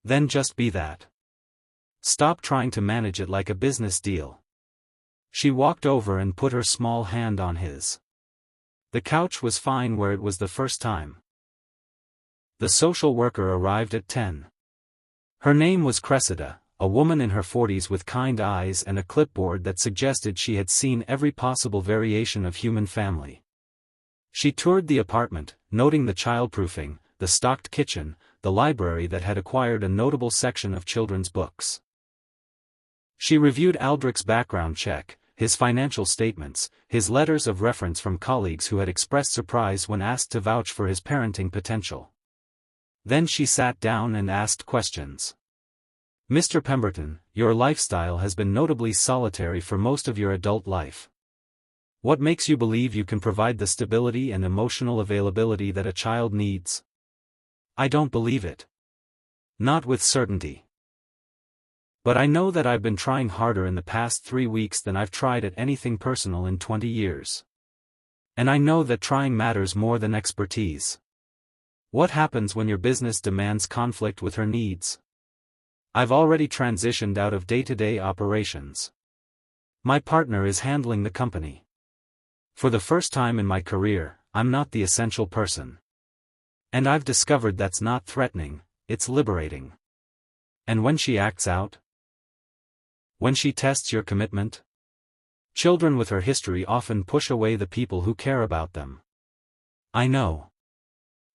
Then just be that. Stop trying to manage it like a business deal." She walked over and put her small hand on his. The couch was fine where it was the first time. The social worker arrived at 10. Her name was Cressida, a woman in her 40s with kind eyes and a clipboard that suggested she had seen every possible variation of human family. She toured the apartment, noting the childproofing, the stocked kitchen, the library that had acquired a notable section of children's books. She reviewed Aldrich's background check, his financial statements, his letters of reference from colleagues who had expressed surprise when asked to vouch for his parenting potential. Then she sat down and asked questions. "Mr. Pemberton, your lifestyle has been notably solitary for most of your adult life. What makes you believe you can provide the stability and emotional availability that a child needs?" "I don't believe it." Not with certainty. But I know that I've been trying harder in the past 3 weeks than I've tried at anything personal in 20 years. And I know that trying matters more than expertise. What happens when your business demands conflict with her needs? I've already transitioned out of day-to-day operations. My partner is handling the company. For the first time in my career, I'm not the essential person. And I've discovered that's not threatening, it's liberating. And when she acts out? When she tests your commitment? Children with her history often push away the people who care about them. I know.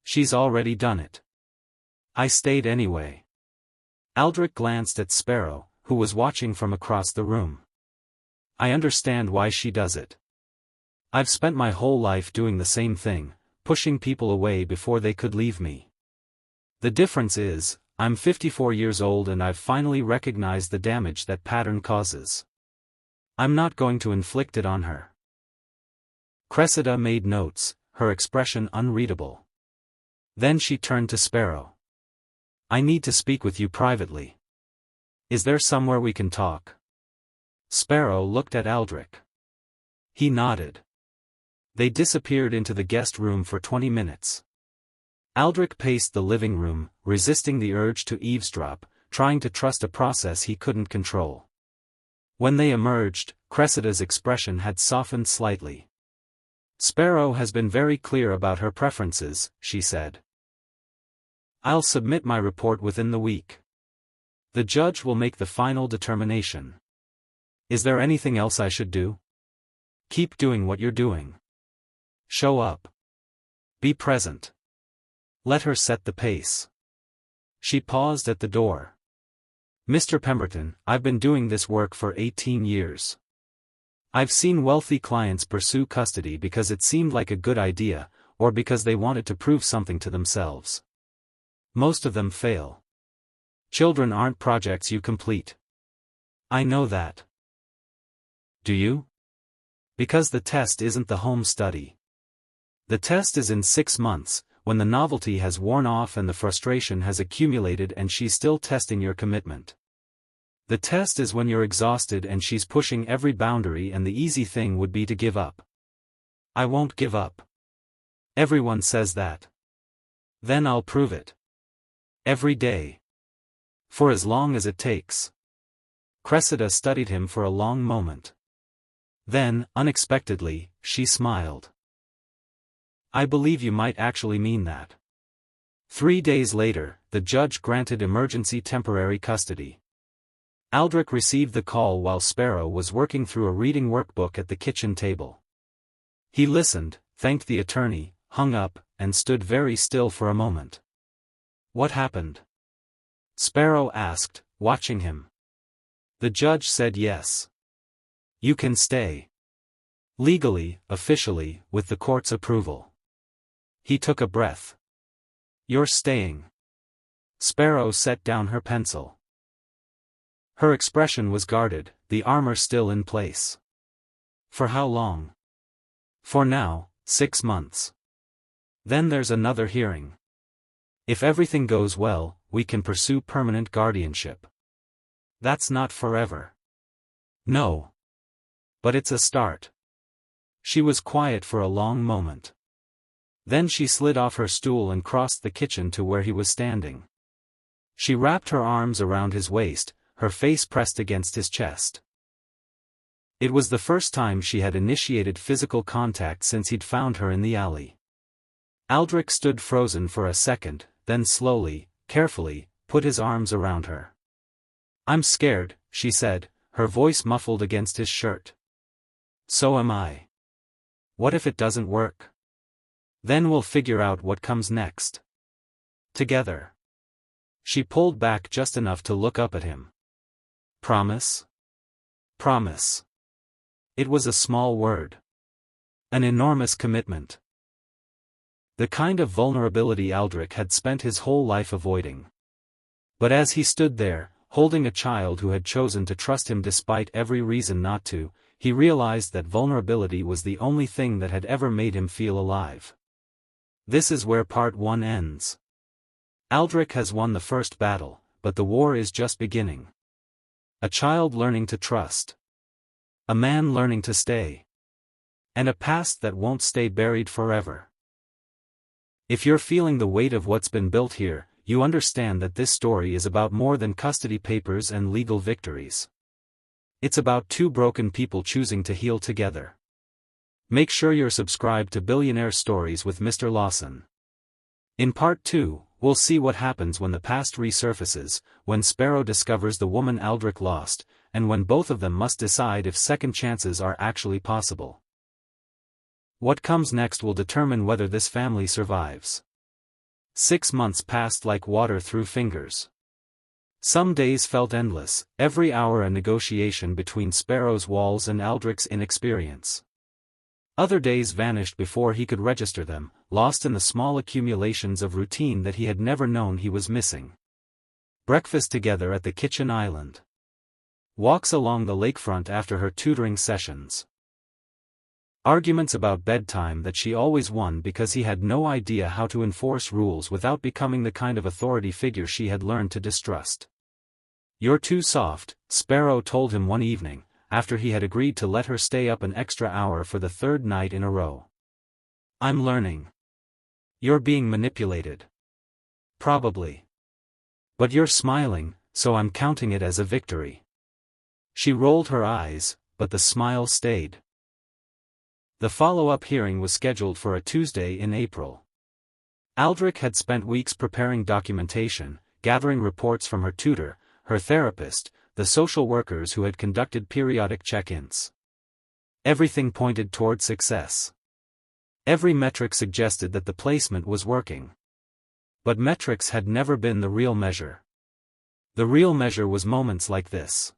She's already done it. I stayed anyway. Aldrich glanced at Sparrow, who was watching from across the room. I understand why she does it. I've spent my whole life doing the same thing, pushing people away before they could leave me. The difference is, I'm 54 years old and I've finally recognized the damage that pattern causes. I'm not going to inflict it on her. Cressida made notes, her expression unreadable. Then she turned to Sparrow. I need to speak with you privately. Is there somewhere we can talk? Sparrow looked at Aldrich. He nodded. They disappeared into the guest room for 20 minutes. Aldrich paced the living room, resisting the urge to eavesdrop, trying to trust a process he couldn't control. When they emerged, Cressida's expression had softened slightly. Sparrow has been very clear about her preferences, she said. I'll submit my report within the week. The judge will make the final determination. Is there anything else I should do? Keep doing what you're doing. Show up. Be present. Let her set the pace. She paused at the door. Mr. Pemberton, I've been doing this work for 18 years. I've seen wealthy clients pursue custody because it seemed like a good idea, or because they wanted to prove something to themselves. Most of them fail. Children aren't projects you complete. I know that. Do you? Because the test isn't the home study. The test is in 6 months, when the novelty has worn off and the frustration has accumulated and she's still testing your commitment. The test is when you're exhausted and she's pushing every boundary and the easy thing would be to give up. I won't give up. Everyone says that. Then I'll prove it. Every day. For as long as it takes. Cressida studied him for a long moment. Then, unexpectedly, she smiled. I believe you might actually mean that. 3 days later, the judge granted emergency temporary custody. Aldrich received the call while Sparrow was working through a reading workbook at the kitchen table. He listened, thanked the attorney, hung up, and stood very still for a moment. What happened? Sparrow asked, watching him. The judge said yes. You can stay. Legally, officially, with the court's approval. He took a breath. You're staying. Sparrow set down her pencil. Her expression was guarded, the armor still in place. For how long? For now, 6 months. Then there's another hearing. If everything goes well, we can pursue permanent guardianship. That's not forever. No. But it's a start. She was quiet for a long moment. Then she slid off her stool and crossed the kitchen to where he was standing. She wrapped her arms around his waist, her face pressed against his chest. It was the first time she had initiated physical contact since he'd found her in the alley. Aldrich stood frozen for a second, then slowly, carefully, put his arms around her. I'm scared, she said, her voice muffled against his shirt. So am I. What if it doesn't work? Then we'll figure out what comes next. Together. She pulled back just enough to look up at him. Promise? Promise. It was a small word. An enormous commitment. The kind of vulnerability Aldrich had spent his whole life avoiding. But as he stood there, holding a child who had chosen to trust him despite every reason not to, he realized that vulnerability was the only thing that had ever made him feel alive. This is where part 1 ends. Aldrich has won the first battle, but the war is just beginning. A child learning to trust. A man learning to stay. And a past that won't stay buried forever. If you're feeling the weight of what's been built here, you understand that this story is about more than custody papers and legal victories. It's about two broken people choosing to heal together. Make sure you're subscribed to Billionaire Stories with Mr. Lawson. In part 2, we'll see what happens when the past resurfaces, when Sparrow discovers the woman Aldrich lost, and when both of them must decide if second chances are actually possible. What comes next will determine whether this family survives. 6 months passed like water through fingers. Some days felt endless, every hour a negotiation between Sparrow's walls and Aldrich's inexperience. Other days vanished before he could register them, lost in the small accumulations of routine that he had never known he was missing. Breakfast together at the kitchen island. Walks along the lakefront after her tutoring sessions. Arguments about bedtime that she always won because he had no idea how to enforce rules without becoming the kind of authority figure she had learned to distrust. "You're too soft," Sparrow told him one evening, after he had agreed to let her stay up an extra hour for the third night in a row. "I'm learning. You're being manipulated." "Probably. But you're smiling, so I'm counting it as a victory." She rolled her eyes, but the smile stayed. The follow-up hearing was scheduled for a Tuesday in April. Aldrich had spent weeks preparing documentation, gathering reports from her tutor, her therapist, the social workers who had conducted periodic check-ins. Everything pointed toward success. Every metric suggested that the placement was working. But metrics had never been the real measure. The real measure was moments like this.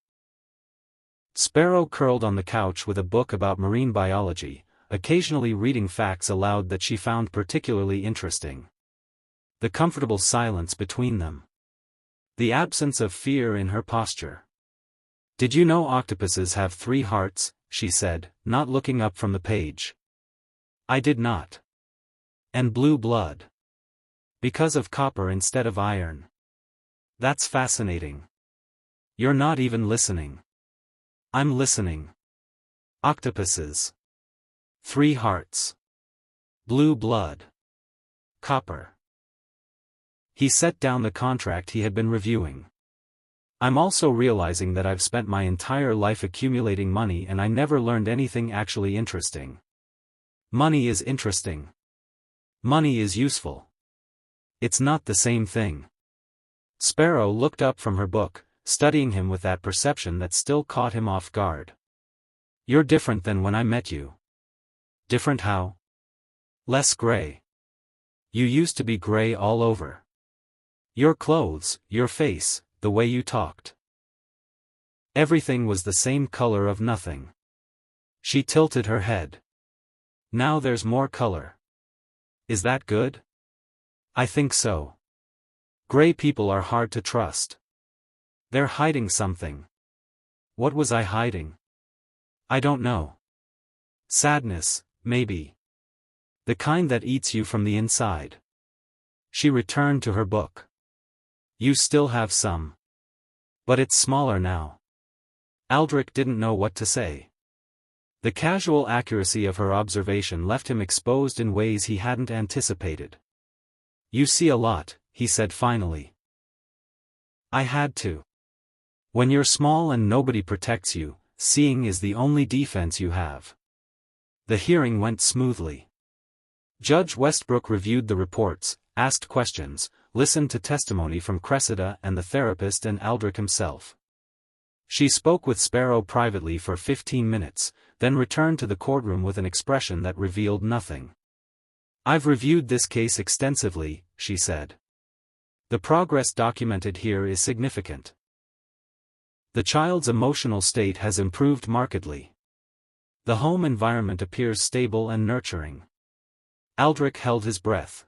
Sparrow curled on the couch with a book about marine biology, occasionally reading facts aloud that she found particularly interesting. The comfortable silence between them. The absence of fear in her posture. "Did you know octopuses have 3 hearts?" she said, not looking up from the page. "I did not." "And blue blood. Because of copper instead of iron." "That's fascinating." "You're not even listening." "I'm listening." Octopuses. 3 hearts. Blue blood. Copper. He set down the contract he had been reviewing. "I'm also realizing that I've spent my entire life accumulating money and I never learned anything actually interesting." Money is interesting. Money is useful. It's not the same thing. Sparrow looked up from her book, studying him with that perception that still caught him off guard. "You're different than when I met you." "Different how?" "Less gray. You used to be gray all over. Your clothes, your face, the way you talked. Everything was the same color of nothing." She tilted her head. "Now there's more color." "Is that good?" "I think so. Gray people are hard to trust. They're hiding something." "What was I hiding?" "I don't know. Sadness, maybe. The kind that eats you from the inside." She returned to her book. "You still have some. But it's smaller now." Aldrich didn't know what to say. The casual accuracy of her observation left him exposed in ways he hadn't anticipated. "You see a lot," he said finally. "I had to. When you're small and nobody protects you, seeing is the only defense you have." The hearing went smoothly. Judge Westbrook reviewed the reports, asked questions, listened to testimony from Cressida and the therapist and Aldrich himself. She spoke with Sparrow privately for 15 minutes, then returned to the courtroom with an expression that revealed nothing. "I've reviewed this case extensively," she said. "The progress documented here is significant. The child's emotional state has improved markedly. The home environment appears stable and nurturing." Aldrich held his breath.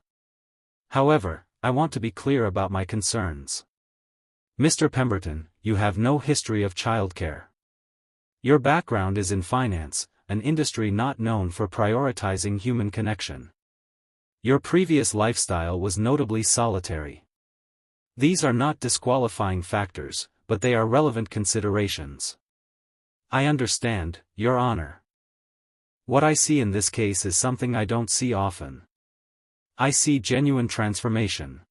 "However, I want to be clear about my concerns. Mr. Pemberton, you have no history of childcare. Your background is in finance, an industry not known for prioritizing human connection. Your previous lifestyle was notably solitary. These are not disqualifying factors, but they are relevant considerations. I understand, Your Honor. What I see in this case is something I don't see often. I see genuine transformation.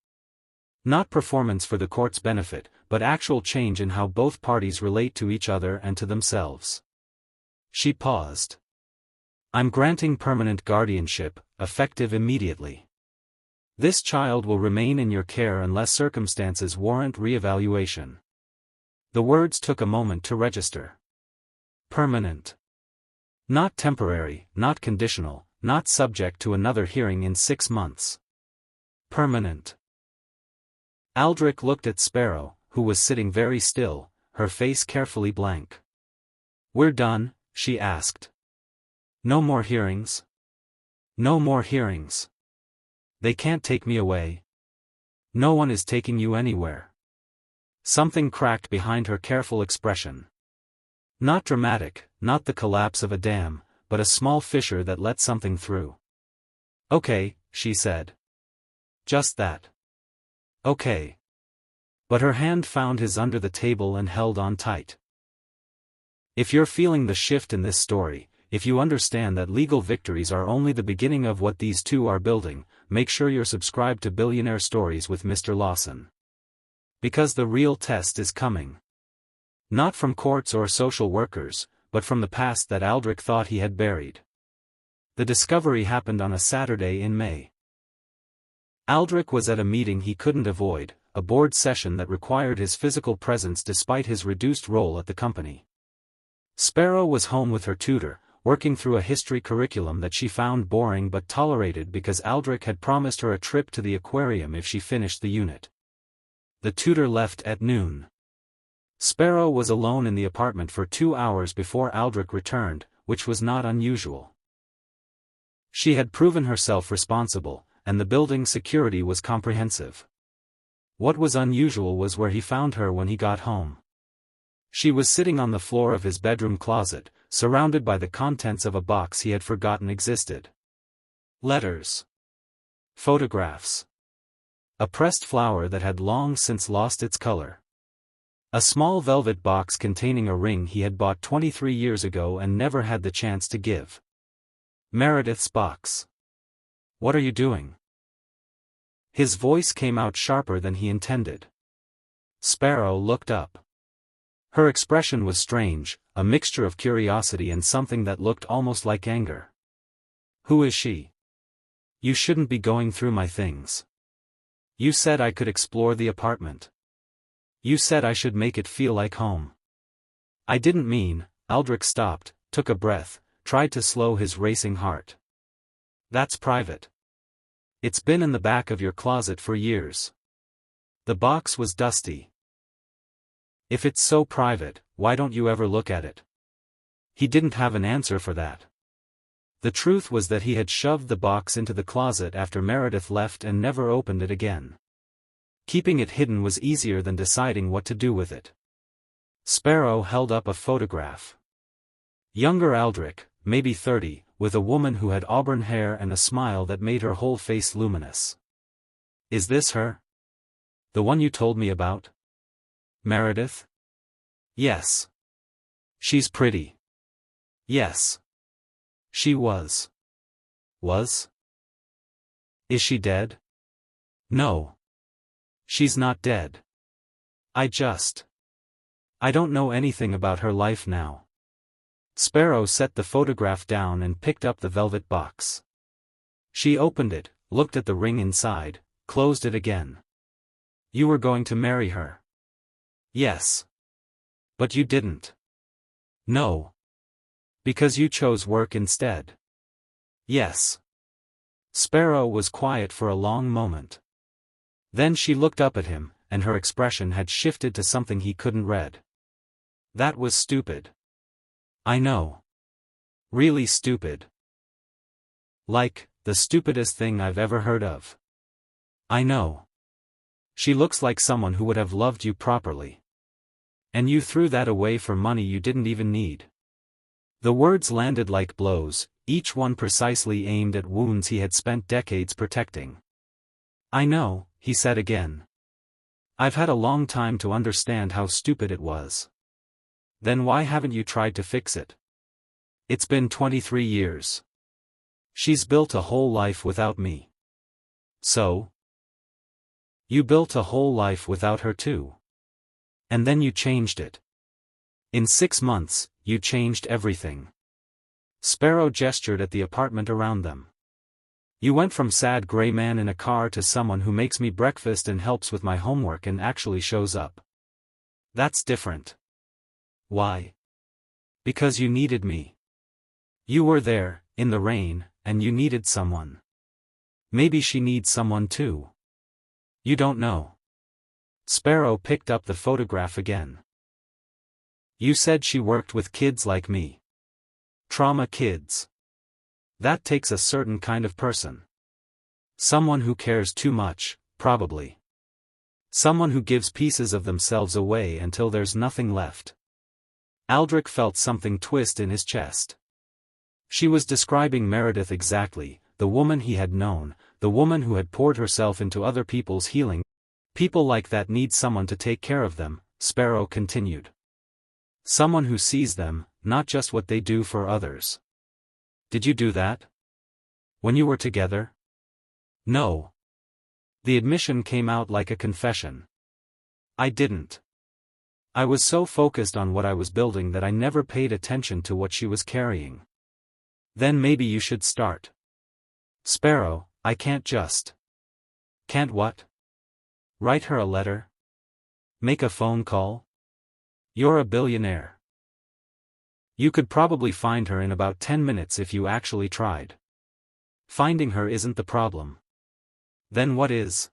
Not performance for the court's benefit, but actual change in how both parties relate to each other and to themselves. She paused. I'm granting permanent guardianship, effective immediately. This child will remain in your care unless circumstances warrant re-evaluation. The words took a moment to register. Permanent. Not temporary, not conditional, not subject to another hearing in 6 months. Permanent. Aldrich looked at Sparrow, who was sitting very still, her face carefully blank. We're done, she asked. No more hearings? No more hearings. They can't take me away. No one is taking you anywhere. Something cracked behind her careful expression. Not dramatic, not the collapse of a dam, but a small fissure that let something through. Okay, she said. Just that. Okay. But her hand found his under the table and held on tight. If you're feeling the shift in this story, if you understand that legal victories are only the beginning of what these two are building, make sure you're subscribed to Billionaire Stories with Mr. Lawson. Because the real test is coming. Not from courts or social workers, but from the past that Aldrich thought he had buried. The discovery happened on a Saturday in May. Aldrich was at a meeting he couldn't avoid, a board session that required his physical presence despite his reduced role at the company. Sparrow was home with her tutor, working through a history curriculum that she found boring but tolerated because Aldrich had promised her a trip to the aquarium if she finished the unit. The tutor left at noon. Sparrow was alone in the apartment for 2 hours before Aldrich returned, which was not unusual. She had proven herself responsible, and the building's security was comprehensive. What was unusual was where he found her when he got home. She was sitting on the floor of his bedroom closet, surrounded by the contents of a box he had forgotten existed. Letters. Photographs. A pressed flower that had long since lost its color. A small velvet box containing a ring he had bought 23 years ago and never had the chance to give. Meredith's box. What are you doing? His voice came out sharper than he intended. Sparrow looked up. Her expression was strange, a mixture of curiosity and something that looked almost like anger. Who is she? You shouldn't be going through my things. You said I could explore the apartment. You said I should make it feel like home. I didn't mean. Aldrich stopped, took a breath, tried to slow his racing heart. That's private. It's been in the back of your closet for years. The box was dusty. If it's so private, why don't you ever look at it? He didn't have an answer for that. The truth was that he had shoved the box into the closet after Meredith left and never opened it again. Keeping it hidden was easier than deciding what to do with it. Sparrow held up a photograph. Younger Aldrich, maybe 30, with a woman who had auburn hair and a smile that made her whole face luminous. Is this her? The one you told me about? Meredith? Yes. She's pretty. Yes. She was. Was? Is she dead? No. She's not dead. I don't know anything about her life now. Sparrow set the photograph down and picked up the velvet box. She opened it, looked at the ring inside, closed it again. You were going to marry her. Yes. But you didn't. No. Because you chose work instead. Yes. Sparrow was quiet for a long moment. Then she looked up at him, and her expression had shifted to something he couldn't read. That was stupid. I know. Really stupid. Like, the stupidest thing I've ever heard of. I know. She looks like someone who would have loved you properly. And you threw that away for money you didn't even need. The words landed like blows, each one precisely aimed at wounds he had spent decades protecting. I know, he said again. I've had a long time to understand how stupid it was. Then why haven't you tried to fix it? It's been 23 years. She's built a whole life without me. So? You built a whole life without her too. And then you changed it. In 6 months, you changed everything. Sparrow gestured at the apartment around them. You went from sad gray man in a car to someone who makes me breakfast and helps with my homework and actually shows up. That's different. Why? Because you needed me. You were there, in the rain, and you needed someone. Maybe she needs someone too. You don't know. Sparrow picked up the photograph again. You said she worked with kids like me. Trauma kids. That takes a certain kind of person. Someone who cares too much, probably. Someone who gives pieces of themselves away until there's nothing left. Aldrich felt something twist in his chest. She was describing Meredith exactly, the woman he had known, the woman who had poured herself into other people's healing. People like that need someone to take care of them, Sparrow continued. Someone who sees them, not just what they do for others. Did you do that? When you were together? No. The admission came out like a confession. I didn't. I was so focused on what I was building that I never paid attention to what she was carrying. Then maybe you should start. Sparrow, I can't just. Can't what? Write her a letter? Make a phone call? You're a billionaire. You could probably find her in about 10 minutes if you actually tried. Finding her isn't the problem. Then what is?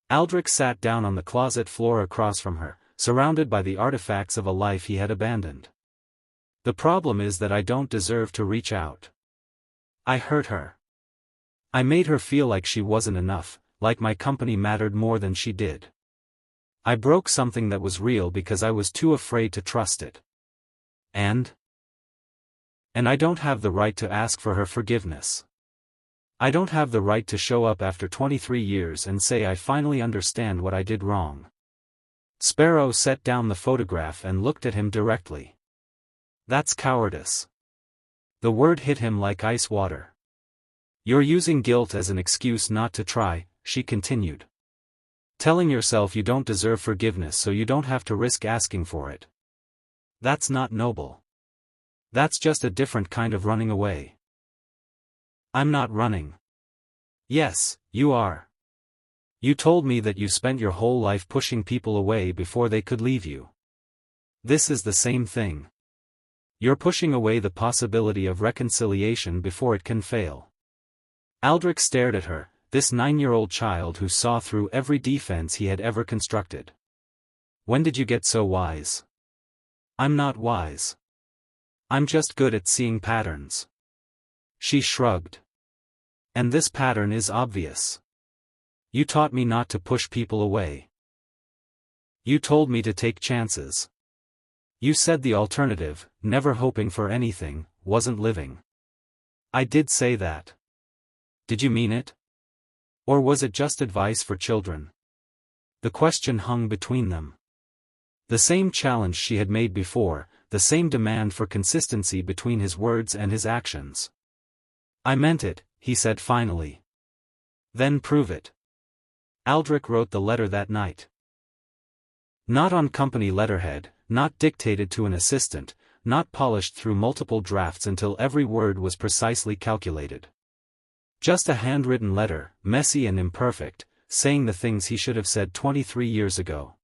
Aldrich sat down on the closet floor across from her, surrounded by the artifacts of a life he had abandoned. The problem is that I don't deserve to reach out. I hurt her. I made her feel like she wasn't enough, like my company mattered more than she did. I broke something that was real because I was too afraid to trust it. And I don't have the right to ask for her forgiveness. I don't have the right to show up after 23 years and say I finally understand what I did wrong. Sparrow set down the photograph and looked at him directly. That's cowardice. The word hit him like ice water. You're using guilt as an excuse not to try, she continued. Telling yourself you don't deserve forgiveness so you don't have to risk asking for it. That's not noble. That's just a different kind of running away. I'm not running. Yes, you are. You told me that you spent your whole life pushing people away before they could leave you. This is the same thing. You're pushing away the possibility of reconciliation before it can fail. Aldrich stared at her, this 9-year-old child who saw through every defense he had ever constructed. When did you get so wise? I'm not wise. I'm just good at seeing patterns. She shrugged. And this pattern is obvious. You taught me not to push people away. You told me to take chances. You said the alternative, never hoping for anything, wasn't living. I did say that. Did you mean it? Or was it just advice for children? The question hung between them. The same challenge she had made before, the same demand for consistency between his words and his actions. I meant it, he said finally. Then prove it. Aldrich wrote the letter that night. Not on company letterhead, not dictated to an assistant, not polished through multiple drafts until every word was precisely calculated. Just a handwritten letter, messy and imperfect, saying the things he should have said 23 years ago.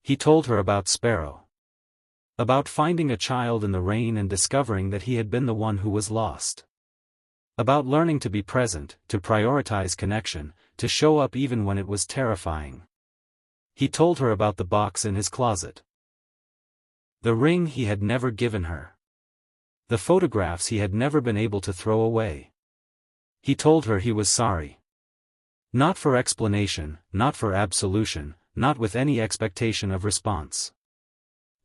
He told her about Sparrow. About finding a child in the rain and discovering that he had been the one who was lost. About learning to be present, to prioritize connection, to show up even when it was terrifying. He told her about the box in his closet. The ring he had never given her. The photographs he had never been able to throw away. He told her he was sorry. Not for explanation, not for absolution, not with any expectation of response.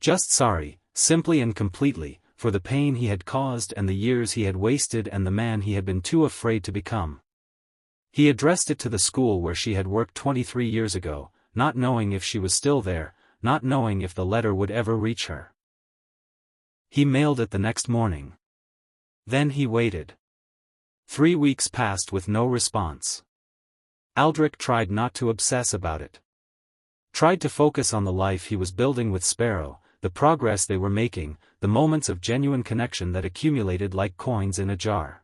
Just sorry, simply and completely, for the pain he had caused and the years he had wasted and the man he had been too afraid to become. He addressed it to the school where she had worked 23 years ago, not knowing if she was still there, not knowing if the letter would ever reach her. He mailed it the next morning. Then he waited. 3 weeks passed with no response. Aldrich tried not to obsess about it. Tried to focus on the life he was building with Sparrow, the progress they were making, the moments of genuine connection that accumulated like coins in a jar.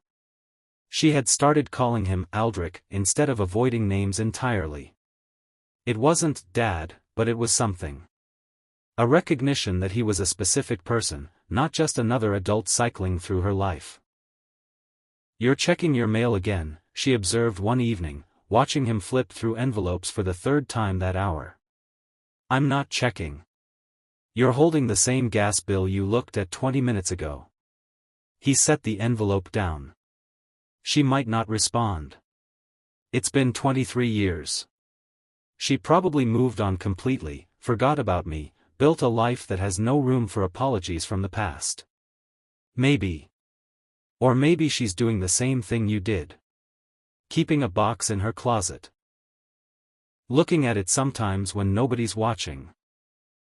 She had started calling him Aldrich instead of avoiding names entirely. It wasn't Dad, but it was something. A recognition that he was a specific person, not just another adult cycling through her life. "You're checking your mail again," she observed one evening, watching him flip through envelopes for the third time that hour. "I'm not checking. You're holding the same gas bill you looked at 20 minutes ago." He set the envelope down. She might not respond. It's been 23 years. She probably moved on completely, forgot about me, built a life that has no room for apologies from the past. Maybe. Or maybe she's doing the same thing you did. Keeping a box in her closet. Looking at it sometimes when nobody's watching.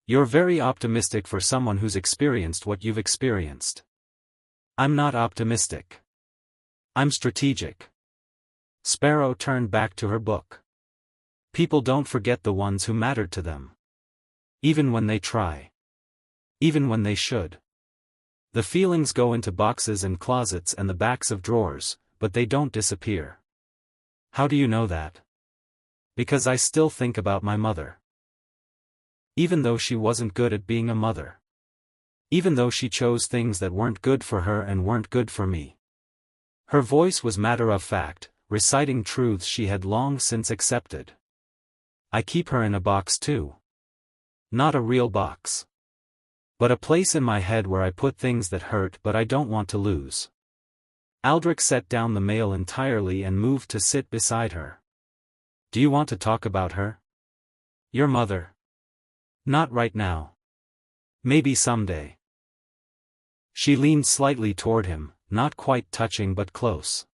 You're very optimistic for someone who's experienced what you've experienced. I'm not optimistic. I'm strategic. Sparrow turned back to her book. People don't forget the ones who mattered to them. Even when they try. Even when they should. The feelings go into boxes and closets and the backs of drawers, but they don't disappear. How do you know that? Because I still think about my mother. Even though she wasn't good at being a mother. Even though she chose things that weren't good for her and weren't good for me. Her voice was matter-of-fact, reciting truths she had long since accepted. I keep her in a box too. Not a real box. But a place in my head where I put things that hurt but I don't want to lose. Aldrich set down the mail entirely and moved to sit beside her. Do you want to talk about her? Your mother? Not right now. Maybe someday. She leaned slightly toward him, not quite touching but close.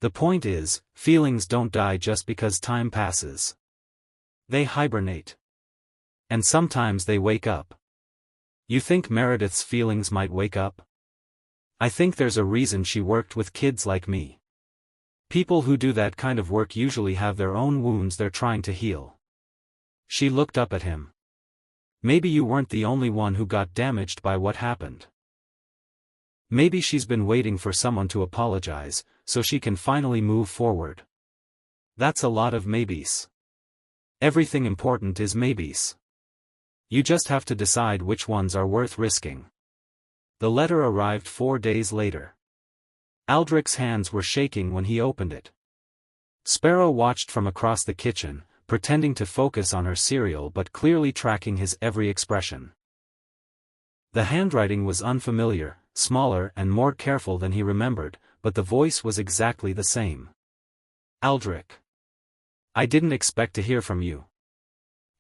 The point is, feelings don't die just because time passes. They hibernate. And sometimes they wake up. You think Meredith's feelings might wake up? I think there's a reason she worked with kids like me. People who do that kind of work usually have their own wounds they're trying to heal. She looked up at him. Maybe you weren't the only one who got damaged by what happened. Maybe she's been waiting for someone to apologize, so she can finally move forward. That's a lot of maybes. Everything important is maybes. You just have to decide which ones are worth risking. The letter arrived 4 days later. Aldrich's hands were shaking when he opened it. Sparrow watched from across the kitchen, pretending to focus on her cereal but clearly tracking his every expression. The handwriting was unfamiliar, smaller and more careful than he remembered, but the voice was exactly the same. Aldrich. I didn't expect to hear from you.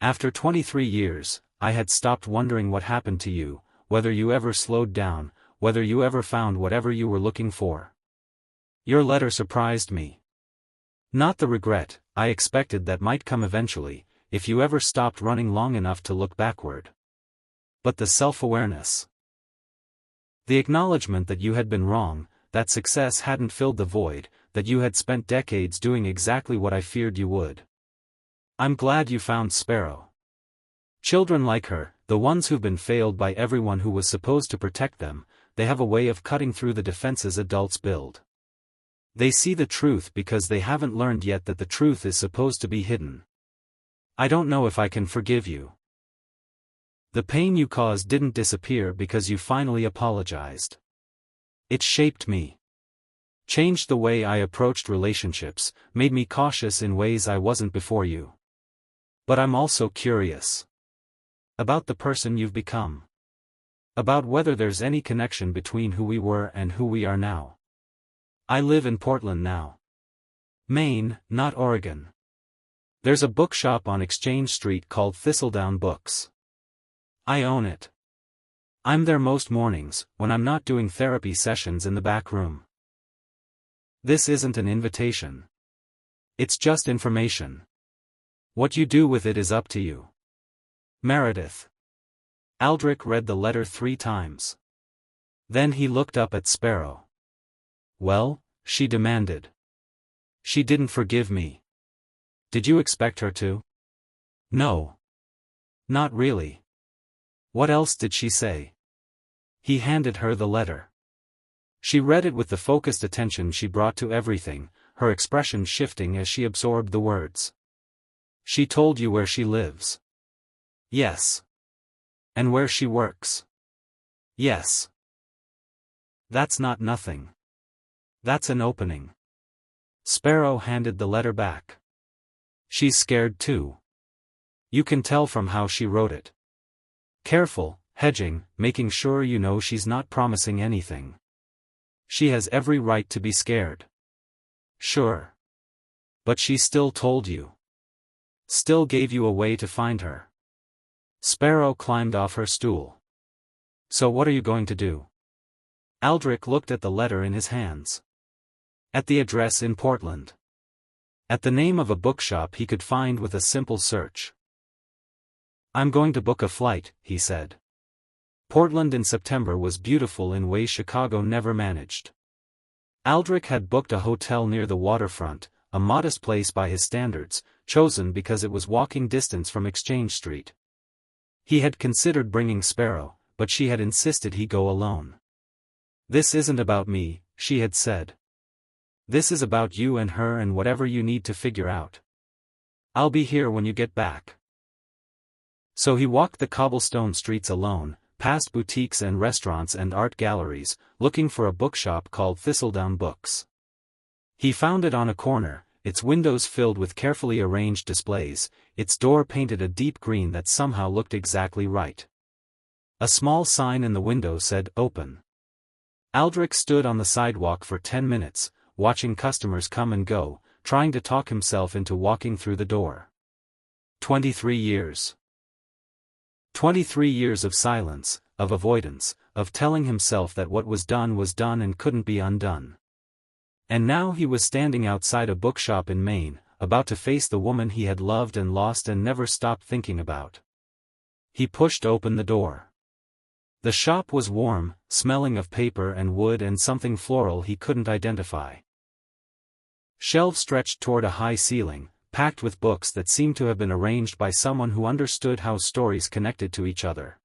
After 23 years, I had stopped wondering what happened to you, whether you ever slowed down, whether you ever found whatever you were looking for. Your letter surprised me. Not the regret, I expected that might come eventually, if you ever stopped running long enough to look backward. But the self-awareness. The acknowledgement that you had been wrong, that success hadn't filled the void, that you had spent decades doing exactly what I feared you would. I'm glad you found Sparrow. Children like her, the ones who've been failed by everyone who was supposed to protect them, they have a way of cutting through the defenses adults build. They see the truth because they haven't learned yet that the truth is supposed to be hidden. I don't know if I can forgive you. The pain you caused didn't disappear because you finally apologized. It shaped me. Changed the way I approached relationships, made me cautious in ways I wasn't before you. But I'm also curious. About the person you've become. About whether there's any connection between who we were and who we are now. I live in Portland now. Maine, not Oregon. There's a bookshop on Exchange Street called Thistledown Books. I own it. I'm there most mornings, when I'm not doing therapy sessions in the back room. This isn't an invitation. It's just information. What you do with it is up to you. Meredith. Aldrich read the letter 3 times. Then he looked up at Sparrow. Well? She demanded. She didn't forgive me. Did you expect her to? No. Not really. What else did she say? He handed her the letter. She read it with the focused attention she brought to everything, her expression shifting as she absorbed the words. She told you where she lives. Yes. And where she works. Yes. That's not nothing. That's an opening. Sparrow handed the letter back. She's scared too. You can tell from how she wrote it. Careful, hedging, making sure you know she's not promising anything. She has every right to be scared. Sure. But she still told you. Still gave you a way to find her. Sparrow climbed off her stool. So what are you going to do? Aldrich looked at the letter in his hands. At the address in Portland. At the name of a bookshop he could find with a simple search. I'm going to book a flight, he said. Portland in September was beautiful in ways Chicago never managed. Aldrich had booked a hotel near the waterfront, a modest place by his standards, chosen because it was walking distance from Exchange Street. He had considered bringing Sparrow, but she had insisted he go alone. This isn't about me, she had said. This is about you and her and whatever you need to figure out. I'll be here when you get back. So he walked the cobblestone streets alone, past boutiques and restaurants and art galleries, looking for a bookshop called Thistledown Books. He found it on a corner, its windows filled with carefully arranged displays, its door painted a deep green that somehow looked exactly right. A small sign in the window said, "Open." Aldrich stood on the sidewalk for 10 minutes, watching customers come and go, trying to talk himself into walking through the door. 23 years. 23 years of silence, of avoidance, of telling himself that what was done and couldn't be undone. And now he was standing outside a bookshop in Maine, about to face the woman he had loved and lost and never stopped thinking about. He pushed open the door. The shop was warm, smelling of paper and wood and something floral he couldn't identify. Shelves stretched toward a high ceiling, packed with books that seemed to have been arranged by someone who understood how stories connected to each other.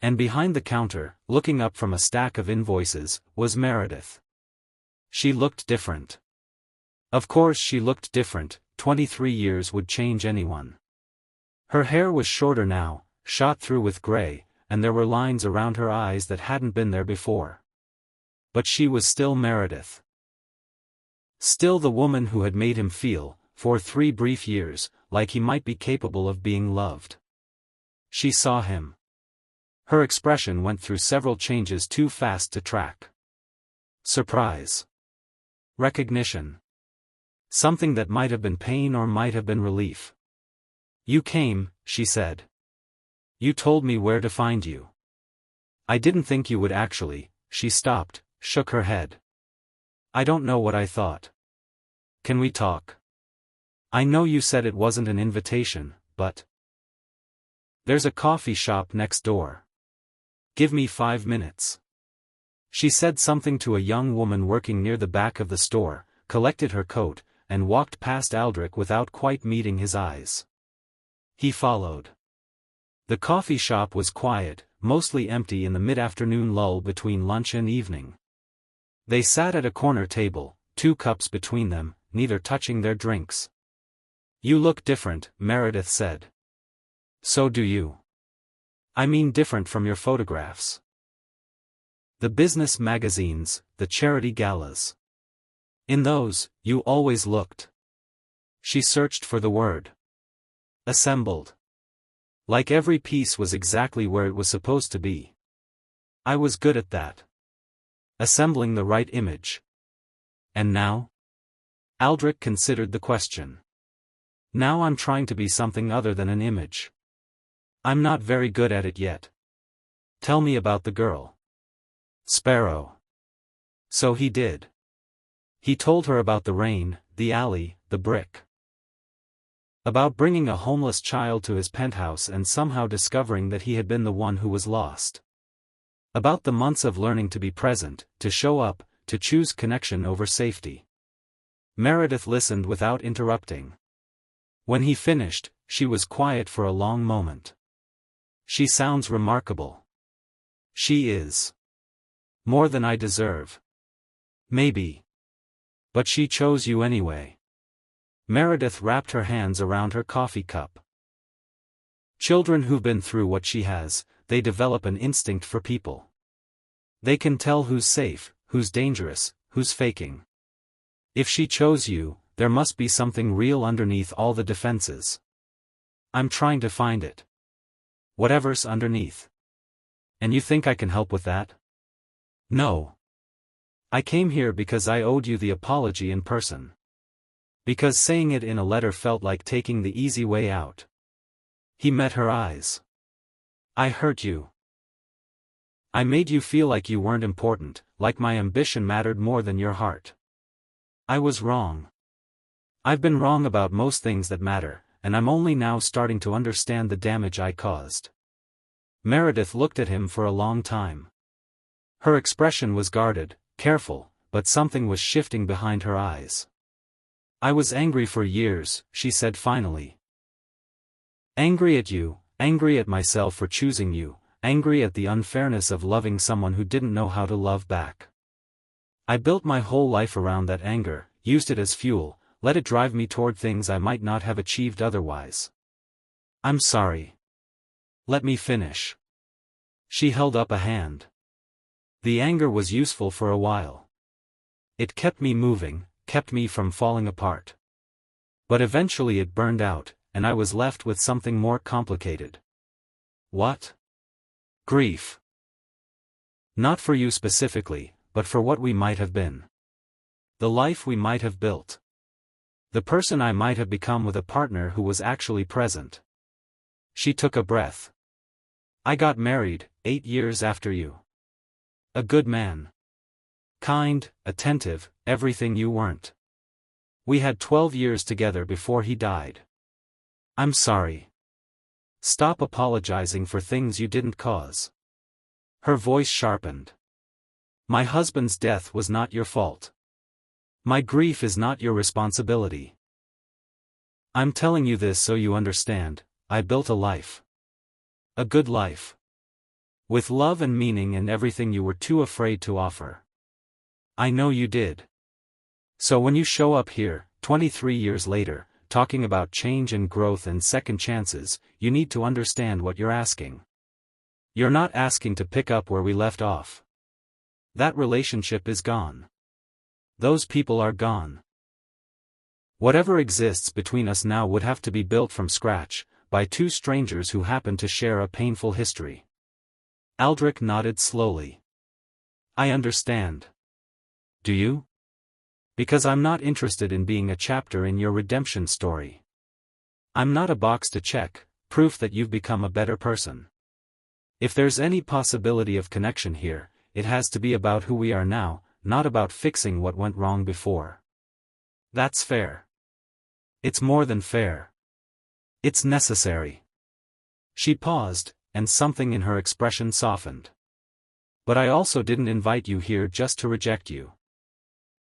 And behind the counter, looking up from a stack of invoices, was Meredith. She looked different. Of course she looked different, 23 years would change anyone. Her hair was shorter now, shot through with gray, and there were lines around her eyes that hadn't been there before. But she was still Meredith. Still the woman who had made him feel, for 3 brief years, like he might be capable of being loved. She saw him. Her expression went through several changes too fast to track. Surprise. Recognition. Something that might have been pain or might have been relief. You came, she said. You told me where to find you. I didn't think you would actually. She stopped, shook her head. I don't know what I thought. Can we talk? I know you said it wasn't an invitation, but... There's a coffee shop next door. Give me 5 minutes. She said something to a young woman working near the back of the store, collected her coat, and walked past Aldrich without quite meeting his eyes. He followed. The coffee shop was quiet, mostly empty in the mid-afternoon lull between lunch and evening. They sat at a corner table, 2 cups between them, neither touching their drinks. You look different, Meredith said. So do you. I mean different from your photographs. The business magazines, the charity galas. In those, you always looked. She searched for the word. Assembled. Like every piece was exactly where it was supposed to be. I was good at that. Assembling the right image. And now? Aldrich considered the question. Now I'm trying to be something other than an image. I'm not very good at it yet. Tell me about the girl. Sparrow. So he did. He told her about the rain, the alley, the brick. About bringing a homeless child to his penthouse and somehow discovering that he had been the one who was lost. About the months of learning to be present, to show up, to choose connection over safety. Meredith listened without interrupting. When he finished, she was quiet for a long moment. She sounds remarkable. She is. More than I deserve. Maybe. But she chose you anyway. Meredith wrapped her hands around her coffee cup. Children who've been through what she has, they develop an instinct for people. They can tell who's safe, who's dangerous, who's faking. If she chose you, there must be something real underneath all the defenses. I'm trying to find it. Whatever's underneath. And you think I can help with that? No. I came here because I owed you the apology in person. Because saying it in a letter felt like taking the easy way out. He met her eyes. I hurt you. I made you feel like you weren't important, like my ambition mattered more than your heart. I was wrong. I've been wrong about most things that matter, and I'm only now starting to understand the damage I caused. Meredith looked at him for a long time. Her expression was guarded, careful, but something was shifting behind her eyes. I was angry for years, she said finally. Angry at you, angry at myself for choosing you, angry at the unfairness of loving someone who didn't know how to love back. I built my whole life around that anger, used it as fuel, let it drive me toward things I might not have achieved otherwise. I'm sorry. Let me finish. She held up a hand. The anger was useful for a while. It kept me moving, kept me from falling apart. But eventually it burned out, and I was left with something more complicated. What? Grief. Not for you specifically, but for what we might have been. The life we might have built. The person I might have become with a partner who was actually present. She took a breath. I got married, 8 years after you. A good man. Kind, attentive, everything you weren't. We had 12 years together before he died. I'm sorry. Stop apologizing for things you didn't cause. Her voice sharpened. My husband's death was not your fault. My grief is not your responsibility. I'm telling you this so you understand, I built a life. A good life. With love and meaning and everything you were too afraid to offer. I know you did. So when you show up here, 23 years later, talking about change and growth and second chances, you need to understand what you're asking. You're not asking to pick up where we left off. That relationship is gone. Those people are gone. Whatever exists between us now would have to be built from scratch, by two strangers who happen to share a painful history. Aldrich nodded slowly. I understand. Do you? Because I'm not interested in being a chapter in your redemption story. I'm not a box to check, proof that you've become a better person. If there's any possibility of connection here, it has to be about who we are now, not about fixing what went wrong before. That's fair. It's more than fair. It's necessary. She paused, and something in her expression softened. But I also didn't invite you here just to reject you.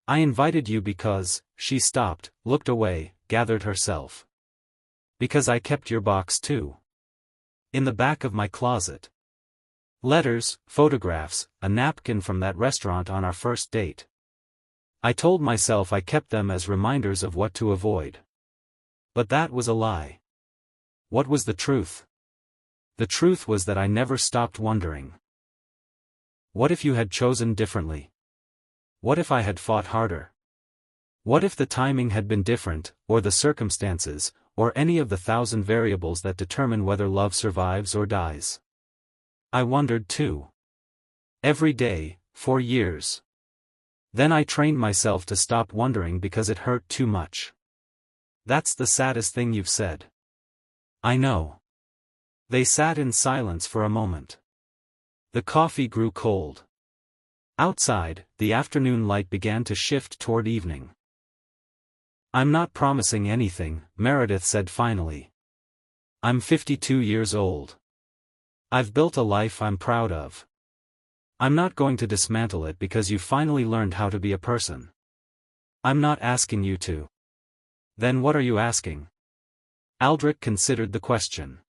I invited you because, she stopped, looked away, gathered herself. Because I kept your box too. In the back of my closet. Letters, photographs, a napkin from that restaurant on our first date. I told myself I kept them as reminders of what to avoid. But that was a lie. What was the truth? The truth was that I never stopped wondering. What if you had chosen differently? What if I had fought harder? What if the timing had been different, or the circumstances, or any of the 1,000 variables that determine whether love survives or dies? I wondered too. Every day, for years. Then I trained myself to stop wondering because it hurt too much. That's the saddest thing you've said. I know. They sat in silence for a moment. The coffee grew cold. Outside, the afternoon light began to shift toward evening. I'm not promising anything, Meredith said finally. I'm 52 years old. I've built a life I'm proud of. I'm not going to dismantle it because you finally learned how to be a person. I'm not asking you to. Then what are you asking? Aldrich considered the question.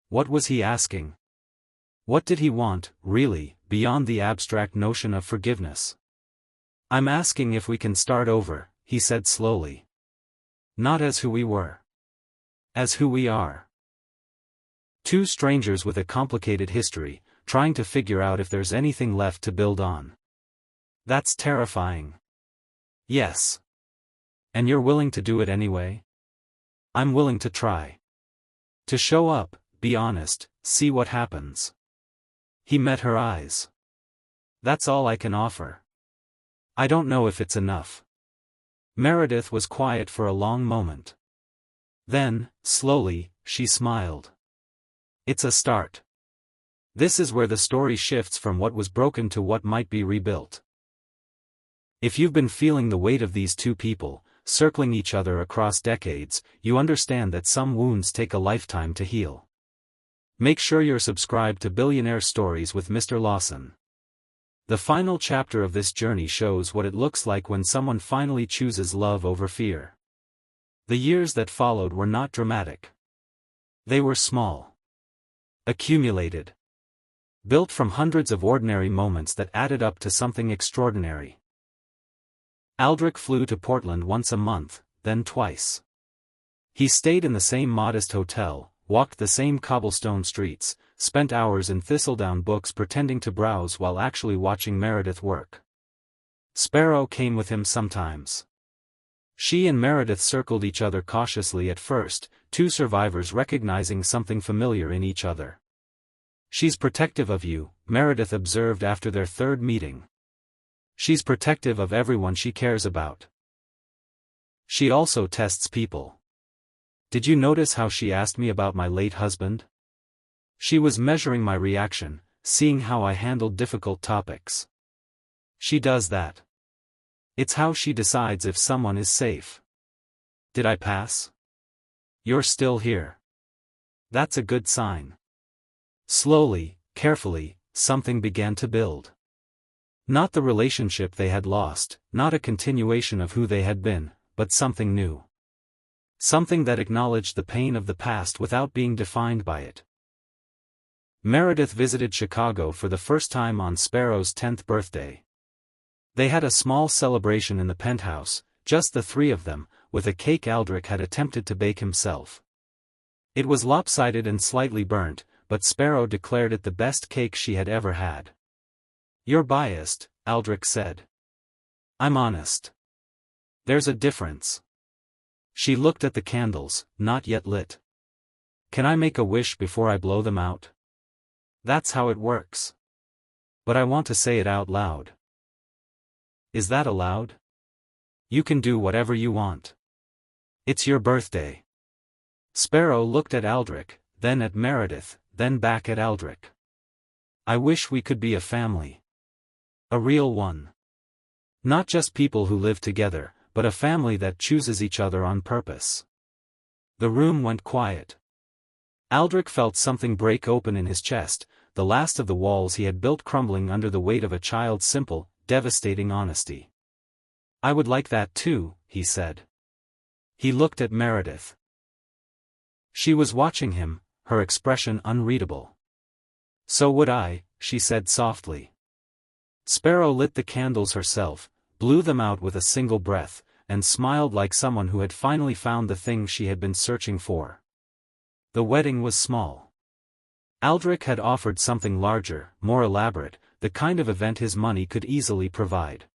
What was he asking? What did he want, really, beyond the abstract notion of forgiveness? I'm asking if we can start over, he said slowly. Not as who we were. As who we are. Two strangers with a complicated history, trying to figure out if there's anything left to build on. That's terrifying. Yes. And you're willing to do it anyway? I'm willing to try. To show up, be honest, see what happens. He met her eyes. That's all I can offer. I don't know if it's enough. Meredith was quiet for a long moment. Then, slowly, she smiled. It's a start. This is where the story shifts from what was broken to what might be rebuilt. If you've been feeling the weight of these two people, circling each other across decades, you understand that some wounds take a lifetime to heal. Make sure you're subscribed to Billionaire Stories with Mr. Lawson. The final chapter of this journey shows what it looks like when someone finally chooses love over fear. The years that followed were not dramatic. They were small. Accumulated. Built from hundreds of ordinary moments that added up to something extraordinary. Aldrich flew to Portland once a month, then twice. He stayed in the same modest hotel, walked the same cobblestone streets, spent hours in thistledown books pretending to browse while actually watching Meredith work. Sparrow came with him sometimes. She and Meredith circled each other cautiously at first, two survivors recognizing something familiar in each other. She's protective of you, Meredith observed after their third meeting. She's protective of everyone she cares about. She also tests people. Did you notice how she asked me about my late husband? She was measuring my reaction, seeing how I handled difficult topics. She does that. It's how she decides if someone is safe. Did I pass? You're still here. That's a good sign. Slowly, carefully, something began to build. Not the relationship they had lost, not a continuation of who they had been, but something new. Something that acknowledged the pain of the past without being defined by it. Meredith visited Chicago for the first time on Sparrow's 10th birthday. They had a small celebration in the penthouse, just the three of them, with a cake Aldrich had attempted to bake himself. It was lopsided and slightly burnt, but Sparrow declared it the best cake she had ever had. You're biased, Aldrich said. I'm honest. There's a difference. She looked at the candles, not yet lit. Can I make a wish before I blow them out? That's how it works. But I want to say it out loud. Is that allowed? You can do whatever you want. It's your birthday. Sparrow looked at Aldrich, then at Meredith, then back at Aldrich. I wish we could be a family. A real one. Not just people who live together, but a family that chooses each other on purpose. The room went quiet. Aldrich felt something break open in his chest, the last of the walls he had built crumbling under the weight of a child's simple, devastating honesty. I would like that too, he said. He looked at Meredith. She was watching him, her expression unreadable. So would I, she said softly. Sparrow lit the candles herself, blew them out with a single breath, and smiled like someone who had finally found the thing she had been searching for. The wedding was small. Aldrich had offered something larger, more elaborate, the kind of event his money could easily provide.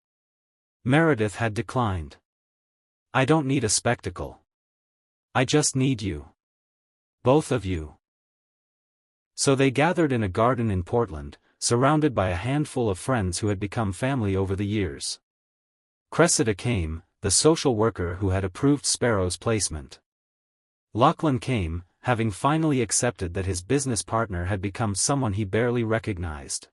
Meredith had declined. I don't need a spectacle. I just need you. Both of you. So they gathered in a garden in Portland, surrounded by a handful of friends who had become family over the years. Cressida came, the social worker who had approved Sparrow's placement. Lachlan came, having finally accepted that his business partner had become someone he barely recognized.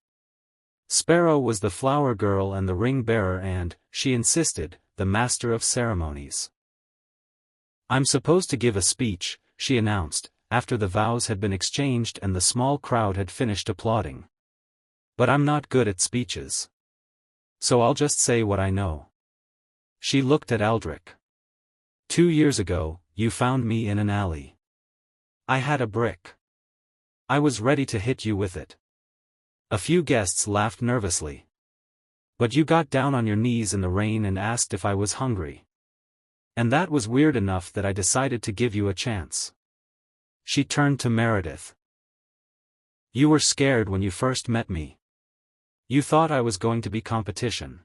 Sparrow was the flower girl and the ring bearer and, she insisted, the master of ceremonies. I'm supposed to give a speech, she announced, after the vows had been exchanged and the small crowd had finished applauding. But I'm not good at speeches. So I'll just say what I know. She looked at Aldrich. 2 years ago, you found me in an alley. I had a brick. I was ready to hit you with it. A few guests laughed nervously. But you got down on your knees in the rain and asked if I was hungry. And that was weird enough that I decided to give you a chance. She turned to Meredith. You were scared when you first met me. You thought I was going to be competition.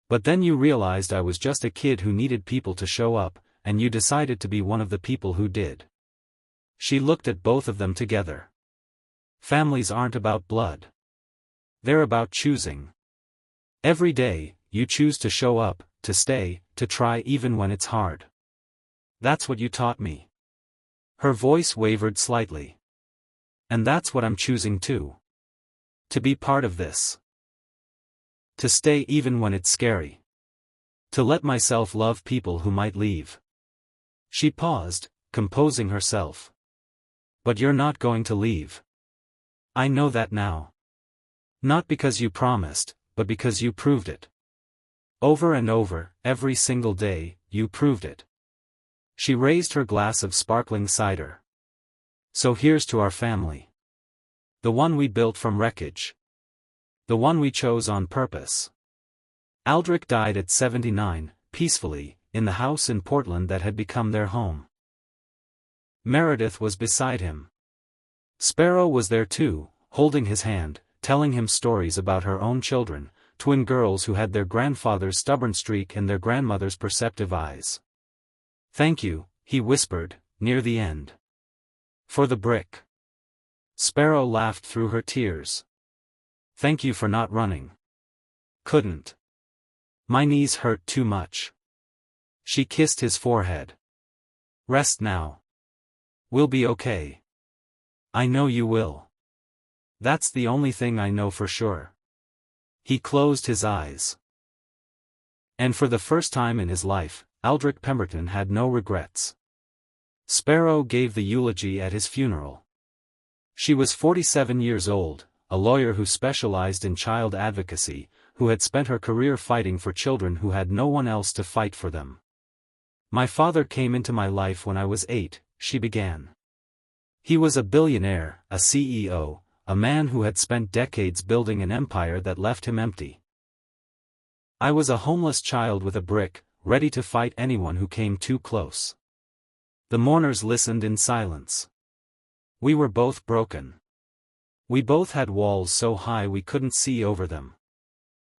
But then you realized I was just a kid who needed people to show up, and you decided to be one of the people who did. She looked at both of them together. Families aren't about blood. They're about choosing. Every day, you choose to show up, to stay, to try even when it's hard. That's what you taught me. Her voice wavered slightly. And that's what I'm choosing too. To be part of this. To stay even when it's scary. To let myself love people who might leave. She paused, composing herself. But you're not going to leave. I know that now. Not because you promised, but because you proved it. Over and over, every single day, you proved it. She raised her glass of sparkling cider. So here's to our family. The one we built from wreckage. The one we chose on purpose. Aldrich died at 79, peacefully, in the house in Portland that had become their home. Meredith was beside him. Sparrow was there too, holding his hand, telling him stories about her own children, twin girls who had their grandfather's stubborn streak and their grandmother's perceptive eyes. Thank you, he whispered, near the end. For the brick. Sparrow laughed through her tears. Thank you for not running. Couldn't. My knees hurt too much. She kissed his forehead. Rest now. We'll be okay. I know you will. That's the only thing I know for sure. He closed his eyes. And for the first time in his life, Aldrich Pemberton had no regrets. Sparrow gave the eulogy at his funeral. She was 47 years old, a lawyer who specialized in child advocacy, who had spent her career fighting for children who had no one else to fight for them. My father came into my life when I was 8, she began. He was a billionaire, a CEO, a man who had spent decades building an empire that left him empty. I was a homeless child with a brick, ready to fight anyone who came too close. The mourners listened in silence. We were both broken. We both had walls so high we couldn't see over them.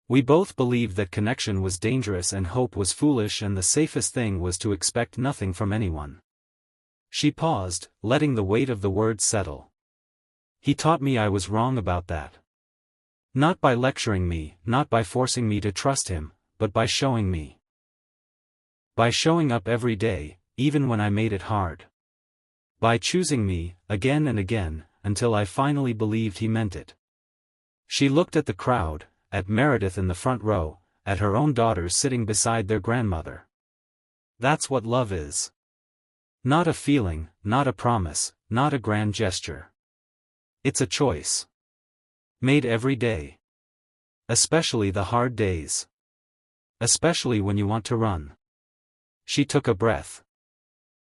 We both believed that connection was dangerous and hope was foolish, and the safest thing was to expect nothing from anyone. She paused, letting the weight of the words settle. He taught me I was wrong about that. Not by lecturing me, not by forcing me to trust him, but by showing me. By showing up every day, even when I made it hard. By choosing me, again and again, until I finally believed he meant it. She looked at the crowd, at Meredith in the front row, at her own daughters sitting beside their grandmother. That's what love is. Not a feeling, not a promise, not a grand gesture. It's a choice. Made every day. Especially the hard days. Especially when you want to run. She took a breath.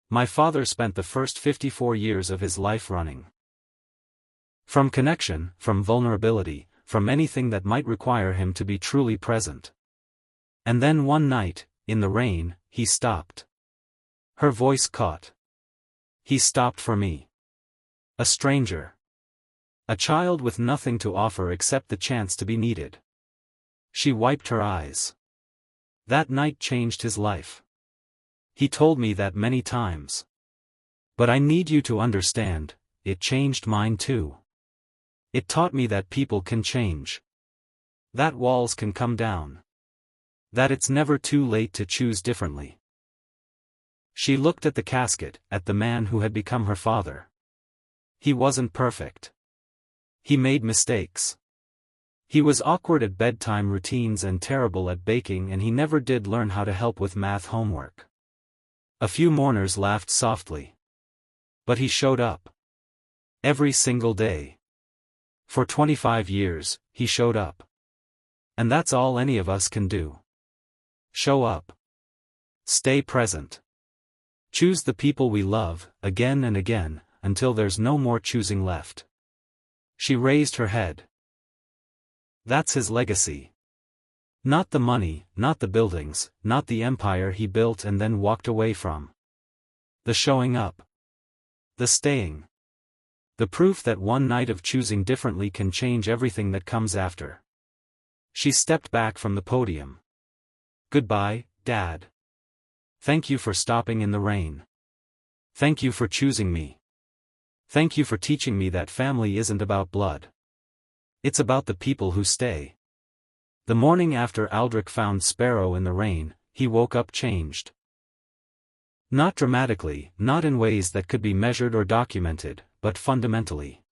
My father spent the first 54 years of his life running. From connection, from vulnerability, from anything that might require him to be truly present. And then one night, in the rain, he stopped. Her voice caught. He stopped for me. A stranger. A child with nothing to offer except the chance to be needed. She wiped her eyes. That night changed his life. He told me that many times. But I need you to understand, it changed mine too. It taught me that people can change. That walls can come down. That it's never too late to choose differently. She looked at the casket, at the man who had become her father. He wasn't perfect. He made mistakes. He was awkward at bedtime routines and terrible at baking, and he never did learn how to help with math homework. A few mourners laughed softly. But he showed up. Every single day. For 25 years, he showed up. And that's all any of us can do. Show up. Stay present. Choose the people we love, again and again, until there's no more choosing left. She raised her head. That's his legacy. Not the money, not the buildings, not the empire he built and then walked away from. The showing up. The staying. The proof that one night of choosing differently can change everything that comes after. She stepped back from the podium. Goodbye, Dad. Thank you for stopping in the rain. Thank you for choosing me. Thank you for teaching me that family isn't about blood. It's about the people who stay. The morning after Aldrich found Sparrow in the rain, he woke up changed. Not dramatically, not in ways that could be measured or documented, but fundamentally.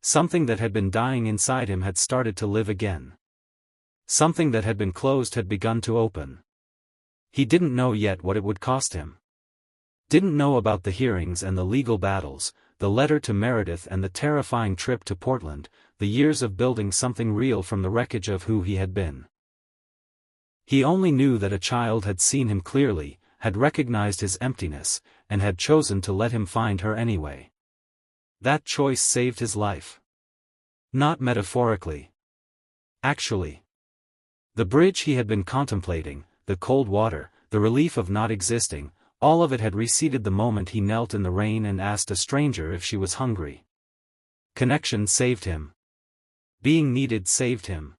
Something that had been dying inside him had started to live again. Something that had been closed had begun to open. He didn't know yet what it would cost him. Didn't know about the hearings and the legal battles, the letter to Meredith and the terrifying trip to Portland, the years of building something real from the wreckage of who he had been. He only knew that a child had seen him clearly, had recognized his emptiness, and had chosen to let him find her anyway. That choice saved his life. Not metaphorically. Actually. The bridge he had been contemplating, the cold water, the relief of not existing, all of it had receded the moment he knelt in the rain and asked a stranger if she was hungry. Connection saved him. Being needed saved him.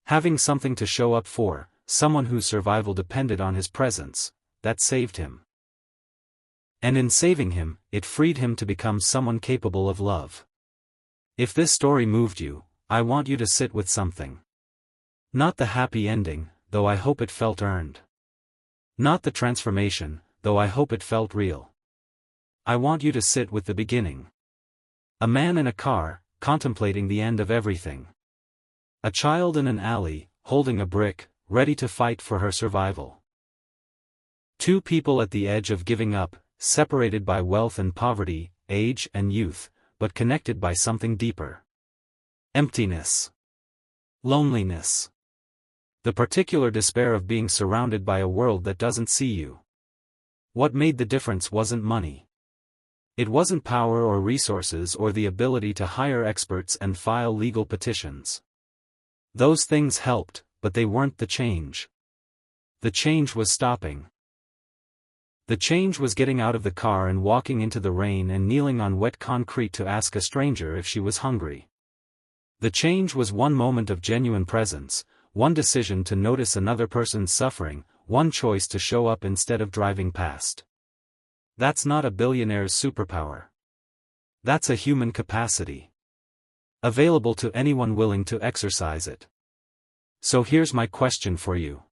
Having something to show up for, someone whose survival depended on his presence, that saved him. And in saving him, it freed him to become someone capable of love. If this story moved you, I want you to sit with something. Not the happy ending, though I hope it felt earned. Not the transformation, though I hope it felt real. I want you to sit with the beginning. A man in a car, contemplating the end of everything. A child in an alley, holding a brick, ready to fight for her survival. Two people at the edge of giving up, separated by wealth and poverty, age and youth, but connected by something deeper. Emptiness. Loneliness. The particular despair of being surrounded by a world that doesn't see you. What made the difference wasn't money. It wasn't power or resources or the ability to hire experts and file legal petitions. Those things helped, but they weren't the change. The change was stopping. The change was getting out of the car and walking into the rain and kneeling on wet concrete to ask a stranger if she was hungry. The change was one moment of genuine presence, one decision to notice another person's suffering, one choice to show up instead of driving past. That's not a billionaire's superpower. That's a human capacity. Available to anyone willing to exercise it. So here's my question for you.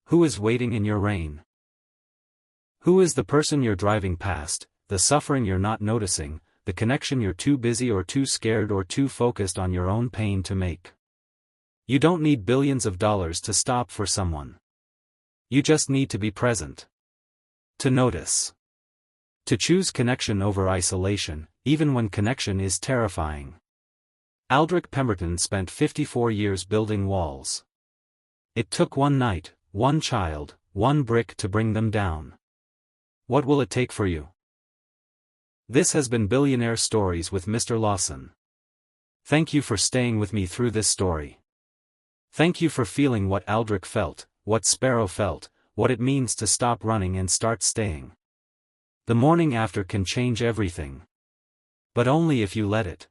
Who is waiting in your rain? Who is the person you're driving past, the suffering you're not noticing, the connection you're too busy or too scared or too focused on your own pain to make? You don't need billions of dollars to stop for someone. You just need to be present. To notice. To choose connection over isolation, even when connection is terrifying. Aldrich Pemberton spent 54 years building walls. It took one night, one child, one brick to bring them down. What will it take for you? This has been Billionaire Stories with Mr. Lawson. Thank you for staying with me through this story. Thank you for feeling what Aldrich felt, what Sparrow felt, what it means to stop running and start staying. The morning after can change everything. But only if you let it.